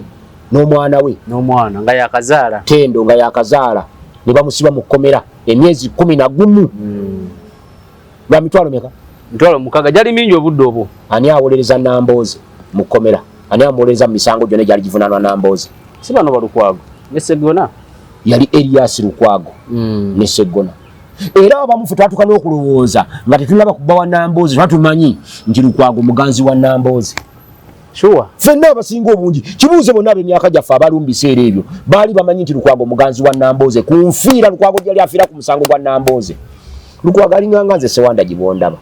n'omwana we n'omwana nga yakazaala Tendo nga yakazaala ne bamusiba mu kkomera emyezi 11 lwa mitwalo meka mitwalo 600 gyali mingi obudde obwo ani awolereza Nambooze mu kkomera ani amuwolereza mu misango gyonna gyali givunaanwa Nambooze si bano Balukwago ne Sseggona yali Erias Lukwago ne Sseggona era abamufu twatuka n'okulowooza nga tetulaba kubba wa Nambooze twatumanyi nti Lukwago muganzi wa Nambooze sure ffenna abasinga obungi kibuuze bonna ab'emyaka gyaffe abali mu biseera ebyo baali bamanyi nti Lukwago muganzi wa Nambooze ku nfiira Lukwago gyali afiira ku musango gwa Nambooze Lukwago alinganga nze Sewanda Gibondaba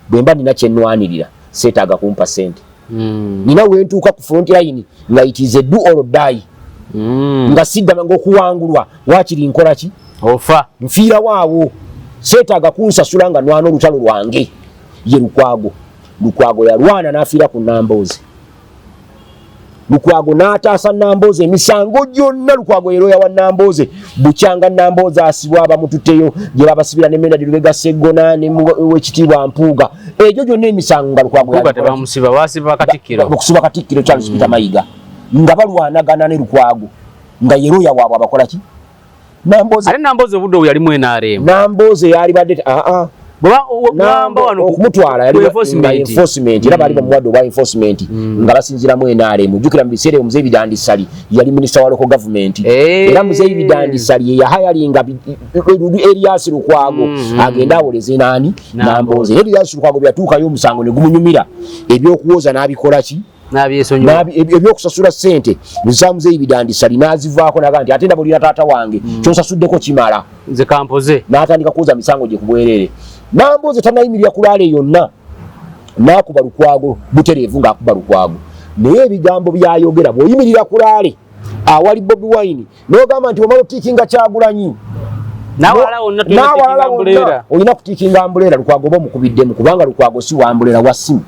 bwe mba nina kye nnwanirira seetaaga kumpa ssente nina wentuuka ku front line nga it is a do or die nga siddama ng'okuwangulwa waakiri nkola ki ofa nfiira waawo seetaaga kunsasula nga nwana olutalo lwange ye Lukwago yalwana n'afiira ku Nambooze Lukwago n'ataasa Nambooze emisango gyonna Lukwago yeroya wa Nambooze bukyanga Nambooze asibwa abamututeyo gye babasibira ne Medadi Lubega Sseggona ne w'ekitiibwa Mpuuga egyo gyonna emisango nga Lukwago tebamusiba basiba Katikkiro okusiba Katikkiro Charles Peter Mayiga nga balwanagana ne Lukwago nga yeroya waabwe abakola ki Nambooze ate Nambooze obudde obwo yali mu NRM Nambooze yali badde bwamba wano okumutwala yali enforcement era baali bamuwadde obwa enforcement nga basinziramu NRM jjukira mu biseera Muzeeyi Bidandisali yali minisita wa local government era Muzeeyi Bidandisali ye yahayalinga Erias Lukwago agenda awoleze nani Nambooze Erias Lukwago byatuukayo omusango ne gumunyumira ebyokuwoza n'abikola ki ebyokusasula ssente za Muzeeyi Bidandisali n'azivaako naga nti ate ndabulira taata wange kyonsasuddeko kimala nze kampoze n'atandika kuwoza misango gye ku bwereere Nambooze tannayimirira ku laale yonna n'akuba Lukwago butereevu ng'akuba Lukwago naye ebigambo byayogera bw'oyimirira ku laale awali Bobi Wine n'ogamba nti omala otiikinga Kyagulanyi n'awalala wonna olina kutiikinga Ambuleera Lukwago oba omukubiddemu kubanga Lukwago si wa Ambuleera wa ssimu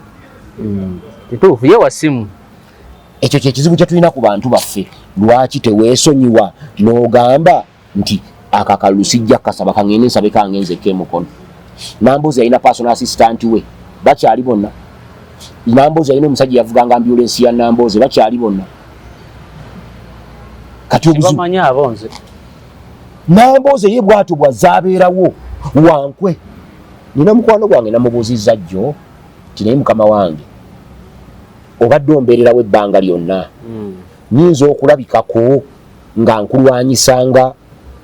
kituufu ye wa ssimu ekyo kye kizibu kye tulina ku bantu baffe lwaki teweesonyiwa n'ogamba nti akakalu sijja kasaba kangende nsabe kangenze kemukono Nambooze yalina personal assistant we bakyali bonna Nambooze yalina omusajja yavuganga ambulance ya Nambooze bakyali bonna kati obuzibu Nambooze ye bw'atyo bw'azaabeerawo wankwe nina mukwano gwange namubuuzizza jjo ti naye mukama wange obadde ombeererawo ebbanga lyonna nyinza okulabikako nga nkulwanyisanga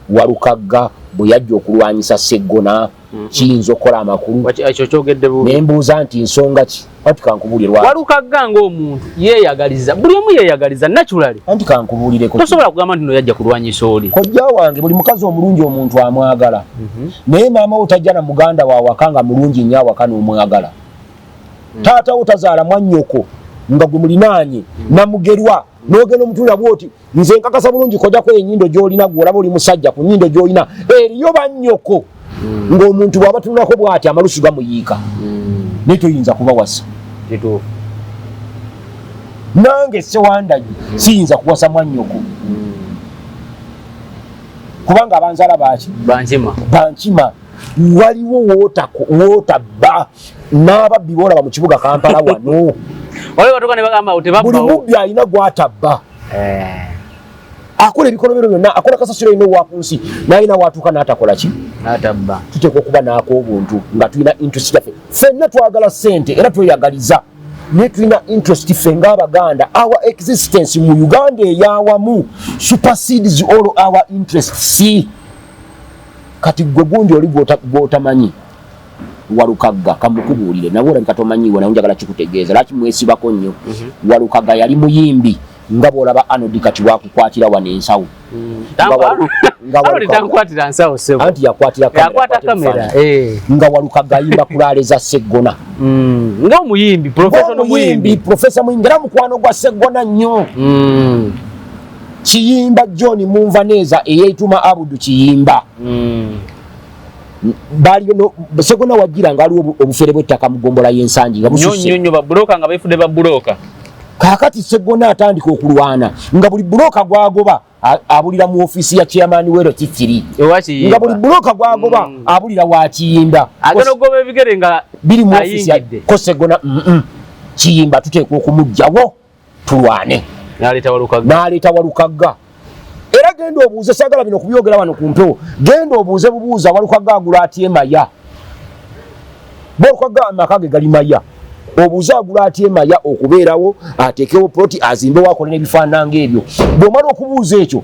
Walukagga bwe yajja okulwanyisa Sseggona kiyinza okukola amakulu ekyo kyogedde bubi nembuuza nti nsonga ki anti kankubuulirwa Walukagga ng'omuntu yeeyagaliza buli omu yeeyagaliza naturally anti kankubuulireko tosobola kugamba nti no yajja kulwanyisa oli kojja wange buli mukazi omulungi omuntu amwagala naye maama wo tajja na muganda waawaka nga mulungi nnyo awaka n'omwagala taata wo tazaala mwannyoko nga gwe mulinaanye namugerwa n'ogenda omutula bwoti nze nkakasa bulungi kojjako enyindo gy'olina gw'olaba oli musajja ku nyindo gy'olina eriyo bannyoko ng'omuntu bw'aba tunulako bw'ati amalusu gamuyiika naye toyinza kuba wasa nange Sewandagi siyinza kuwasa mwannyoko kubanga abanzaala baki bankima waliwo wootabba n'ababbi boolaba mu kibuga Kampala wano buli mubbi alina gw'atabba akola ebikolobero byonna akola kasasiro ino wa ku nsi n'alina watuuka n'atakola ki n'atabba tuteekwa okuba n'ak'obuntu nga tulina interest yaffe ffenna twagala ssente era tweyagaliza naye tulina interest ffe ng'Abaganda our existence mu Uganda ey'awamu supersedes all our interests kati gwe gundi oli gw'otamanyi Walukagga kamukubuulire nawe olabika tomanyiiwe nawe njagala kikutegeeza lwaki mwesibako nnyo Walukagga yali muyimbi nga bolaba Arnold kati wakukwatira wane ensawo nga litankwatira nsawo sebo anti yakwatira kamera nga Walukagga ayimba kulaaleza Sseggona nga omuyimbi professor muyimbi era mukwano gwa Sseggona nnyo Kiyimba John Munvaneza eyetuma Abudu Kiyimba bali no Sseggona wagira nga aliwo obufere bw'ettaka mu gombola y'ensangi nga bususe nnyo babuloka nga befudde babuloka kakati Sseggona atandika okulwana nga buli buloka gwagoba abulira mu ofisi ya chairman wero Kifiri nga buli buloka gwagoba abulira wa Kiyimba agano gobe bigere nga biri mu ofisi ya ko Sseggona Kiyimba tuteekwa okumugjawo tulwane n'aleeta Walukagga era genda obuuze sagala bino kubyogera wano ku mpewo genda obuuze bubuuza Walukagga agula atya Maya Walukagga amaka ge gali Maya obuuze agula atya Maya okubeerawo ateekewo ploti azimbe wakole n'ebifaanana ng'ebyo bw'omala okubuuza ekyo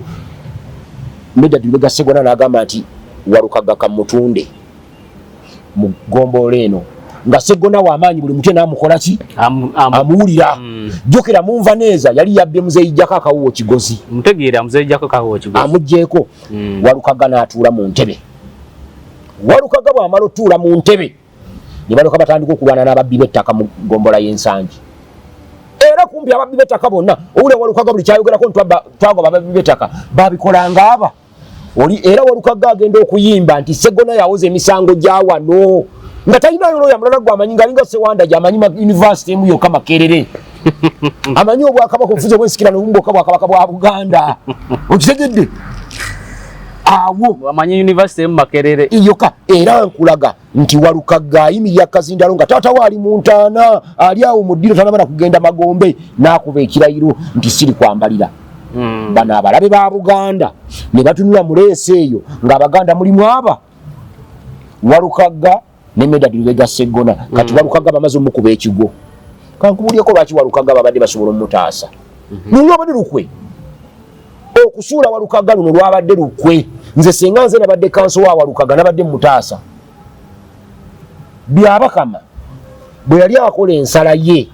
Medda Lubega Sseggona n'agamba nti Walukagga kamutunde mu ggombolola eno nga Sseggona w'amaanyi buli mutwe n'amukola ki amuwulira jjukira Munvaneza yali yabbye Muzeyijjako akawuwo Kigozi mutegeera Muzeyijjako akawuwo Kigozi amugjeeko Walukagga n'atuula mu ntebe Walukagga bw'amala otuula mu ntebe ne balyoka batandika okulwana n'ababbi b'ettaka mu gombola y'ensangi era kumpi ababbi b'ettaka bonna owulira Walukagga buli kyayogerako twagoba ababbi b'ettaka babikolanga aba oli era Walukagga agenda okuyimba nti Sseggona yawoza emisango gya wano nga talina looya mulala gwamanyi ng'alinga Ssewanda gy'amanyi yunivasite emu yokka Makerere amanyi Obwakabaka obufuzi obwensikirano obumu bwokka Bwakabaka bwa Buganda okitegedde awo amanyi yunivasite emu Makerere yokka era nkulaga nti Walukagga ayimirira Kazindalo nga taata waali mu ntaana ali awo mu ddiro tanamala kugenda Magombe n'akuba ekirayiro nti siri kwambalira bano abalabe ba Buganda ne batunula mu leesi eyo ng'Abaganda mulimu aba Walukagga ne Medda Lubega Sseggona kati Walukagga bamaze omukuba ekigo kankubulyeko lwaki Walukagga babadde basobola omutaasa nolwabadde lukwe okusuula Walukagga luno lwabadde lukwe nze singa nze nabadde kanso wa Walukagga nabadde mutaasa Byabakama bwe yali akola ensala ye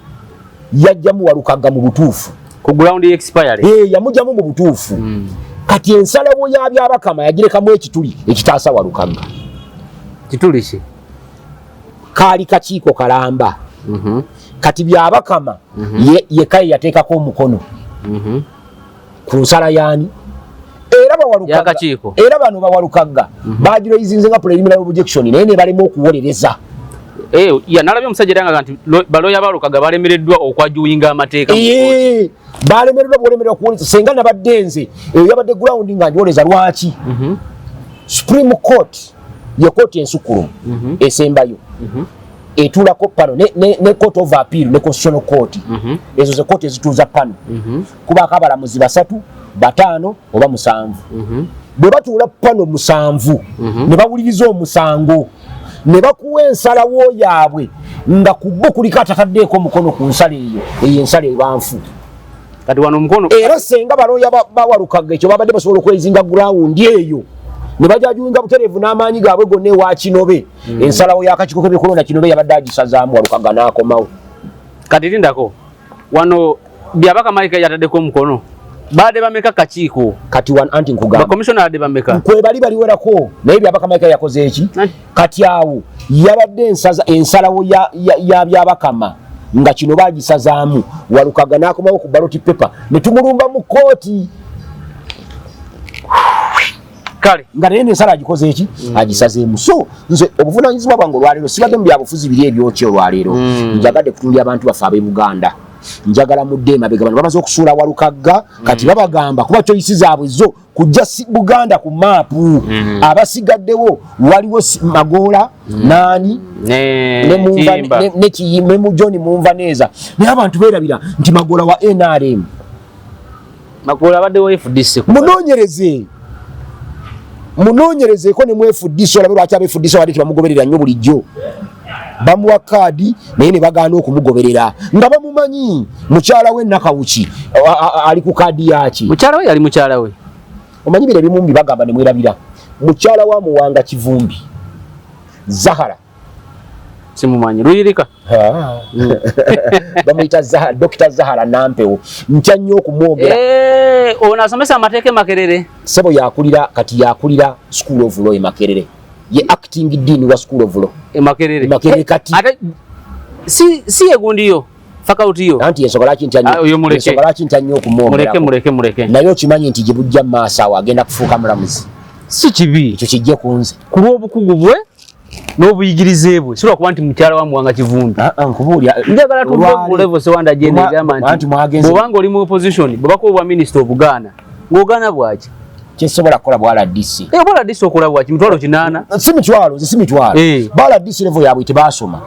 yajjamu Walukagga mu butuufu ku ground expire yamujjamu mu butuufu kati ensala bo ya Byabakama yagirekamu ekituli ekitaasa Walukagga kituli ki kaali kakiiko kalamba kati Byabakama yekka yateekako omukono ku nsala yaani era bano bawalukagga bagiroyizinze nga preliminary objection naye ne balema okuwolereza nalabye omusajja eranga nti baloya balukagga balemereddwa okwajuwinga amateeka balemereddwa bwolemererwa okuwoleza senga nabadde nze eyo yabadde ground nga njiwoleza lwaki Supreme Court ye kooti ensukulumu esembayo etulako pano ne Court of Appeal ne Constitutional Court ezo ze kooti ezituuza pano kubaako abalamuzi 3 5 oba 7 bwe batuula pano 7 ne bawuliriza omusango ne bakuwa ensalawo yaabwe nga ku bo kuliko atataddeeko omukono ku nsala eyo ensala ebanfu kati wano omukono era senga balooya bawalukagga ekyo babadde basobola okwezinga gurawundi eyo ne bajajuwinga butereevu n'amaanyi gaabwe gonna ewa Kinobe ensalawo y'akakiiko k'ebyokulonda Kinobe yabadde agisazaamu Walukagga n'akomawo kati lindako wano Byabakama Mike yataddeko omukono baade bameka kakiiko kati anti nkugamba commissioner ade bameka kwe bali werako naye Byabakama Mike yakoze eki kati awo yabadde ensalawo ya Byabakama nga kino bagisazaamu Walukagga n'akomawo ku ballot paper ne tumulumba mu kooti kale nga naye ensala agikoze eki agisazeemu so nze obuvunaanyizibwa bwange olwaleero sibadde mu byabufuzi biri ebyokyo olwaleero njagadde kutumbya abantu baffe ab'e Buganda njagala mudde emabega bano bamaze okusuula Walukagga kati babagamba kuba choice zaabwe zo kujja Buganda ku maapu abasigaddewo waliwo Magoola nani ne Kiyimba mu John Munvaneza naye abantu beerabira nti Magoola wa NRM Magoola abaddewo FDC munoonyerezeeko ne mu FDC olabe lwaki aba-FDC wadde tebamugoberera nnyo bulijjo bamuwa kaadi naye ne bagaana okumugoberera nga bamumanyi mukyala we Nakawuki ali ku kaadi yaki mukyala we yali mukyala we omanyi bire bimumbi bagamba ne mwerabira mukyala wa Muwanga Kivumbi Zahara simumanyi Luyirika bamuyita Dr. Zahara Nampewo ntya nnyo okumwogera ono asomesa amateeka Makerere sebo yakulira School of Law Makerere ye acting dean wa School of Law Makerere kati ate si egundiyo faculty yo anti yesobola kinta nnyo okumwogera muleke naye okimanyi nti gibujja maaso agenda kufuuka mulamuzi si kibi ekyo kijje kunze ku lw'obukugu bwe n'obuyigirize bwe sirwa kuba nti mukyala wa Muwanga Kivumbi nkubuulya njagala tuve ku level Sewanda agenda egamba nti bw'obanga oli mu opposition bw'obako obwa minister obugaana ng'ogaana bwaki kyesobola kukola bwa RDC bwa RDC okola bwaki mitwalo 8 si mitwalo bwa RDC level yaabwe tebaasoma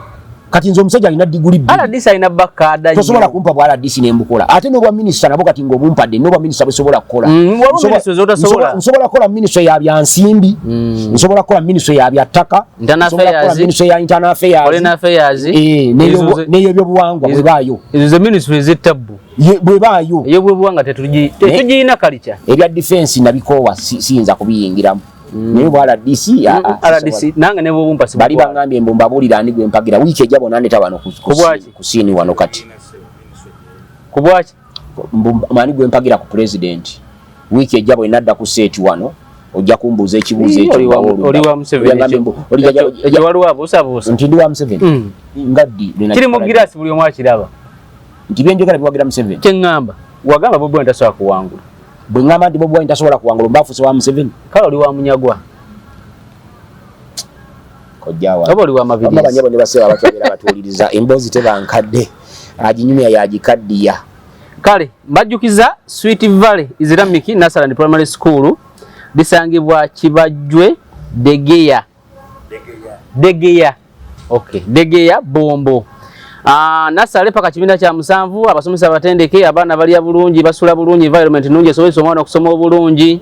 kati nzo omusajja alina diguli bbiri RDC alina bakada tosobola kumpa bwa RDC nembukola ate n'obwa minister nabo kati ng'obumpadde n'obwa minister bwesobola kukola nsobola kukola minister ya byansimbi nsobola kukola minister ya byattaka minister ya internal affairs n'eyo ebyobuwangwa bwebaayo ezo ze ministry ez'ettabbu bwebaayo eyo bwebuwanga tetugiyina kalica ebya defense nabikoowa siyinza kubiyingiramu naye bwa RDC nange ne bw'obumpa bali bangambye embumba buulira ani gwe mpagira wiiki ejja bonandeta wano kusiini wano kati ku bwaki mani gwe mpagira ku president wiiki ejja bwe nadda ku seeti wano ojja kumbuuza ekibuuzo ekyo oli wa Museveni waliwo abuusabuusa nti ndi wa Museveni ngaddi kiri mu giraasi buli omu akiraba nti byenjogera biwagira Museveni kyeŋŋamba wagamba Bobi Wine tasobola kuwangula bwe ŋŋamba nti Bobi Wine tasobola kuwangula mbaafuuse wa Museveni kale oli wa Munyagwa kojjawa oli wa Mabirizi abanyabo ne baseera abakyagera batuuliriza emboozi tebankadde aginyumya yagikaddiya kale mbajjukiza Sweet Valley Islamic Nursery and Primary School lisangibwa Kibajjwe Degeya Bombo Nasale paka kibiina kya 7 abasomesa batendeke abaana bali bulungi basula bulungi environment nungi esobozesa omwana okusoma obulungi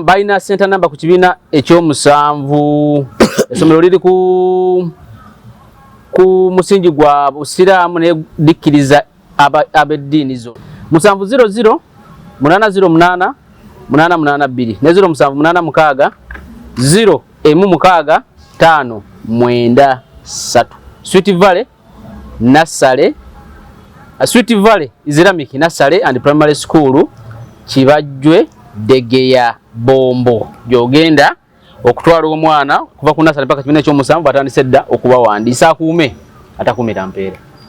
balina center number ku kibiina ekyo7 esomero liri ku musingi gwa busiraamu ne dikkiriza abeddiini zo 700 808 882 ne 0786 016 593 Sweet Valley Nursery Sweet Valley Islamic Nursery and Primary School Kibajjwe Degeya Bombo gyogenda okutwala omwana kuva ku nursery paka kibiina ekyo7 batandise dda okubawandiisa akuume atakuumira mpeera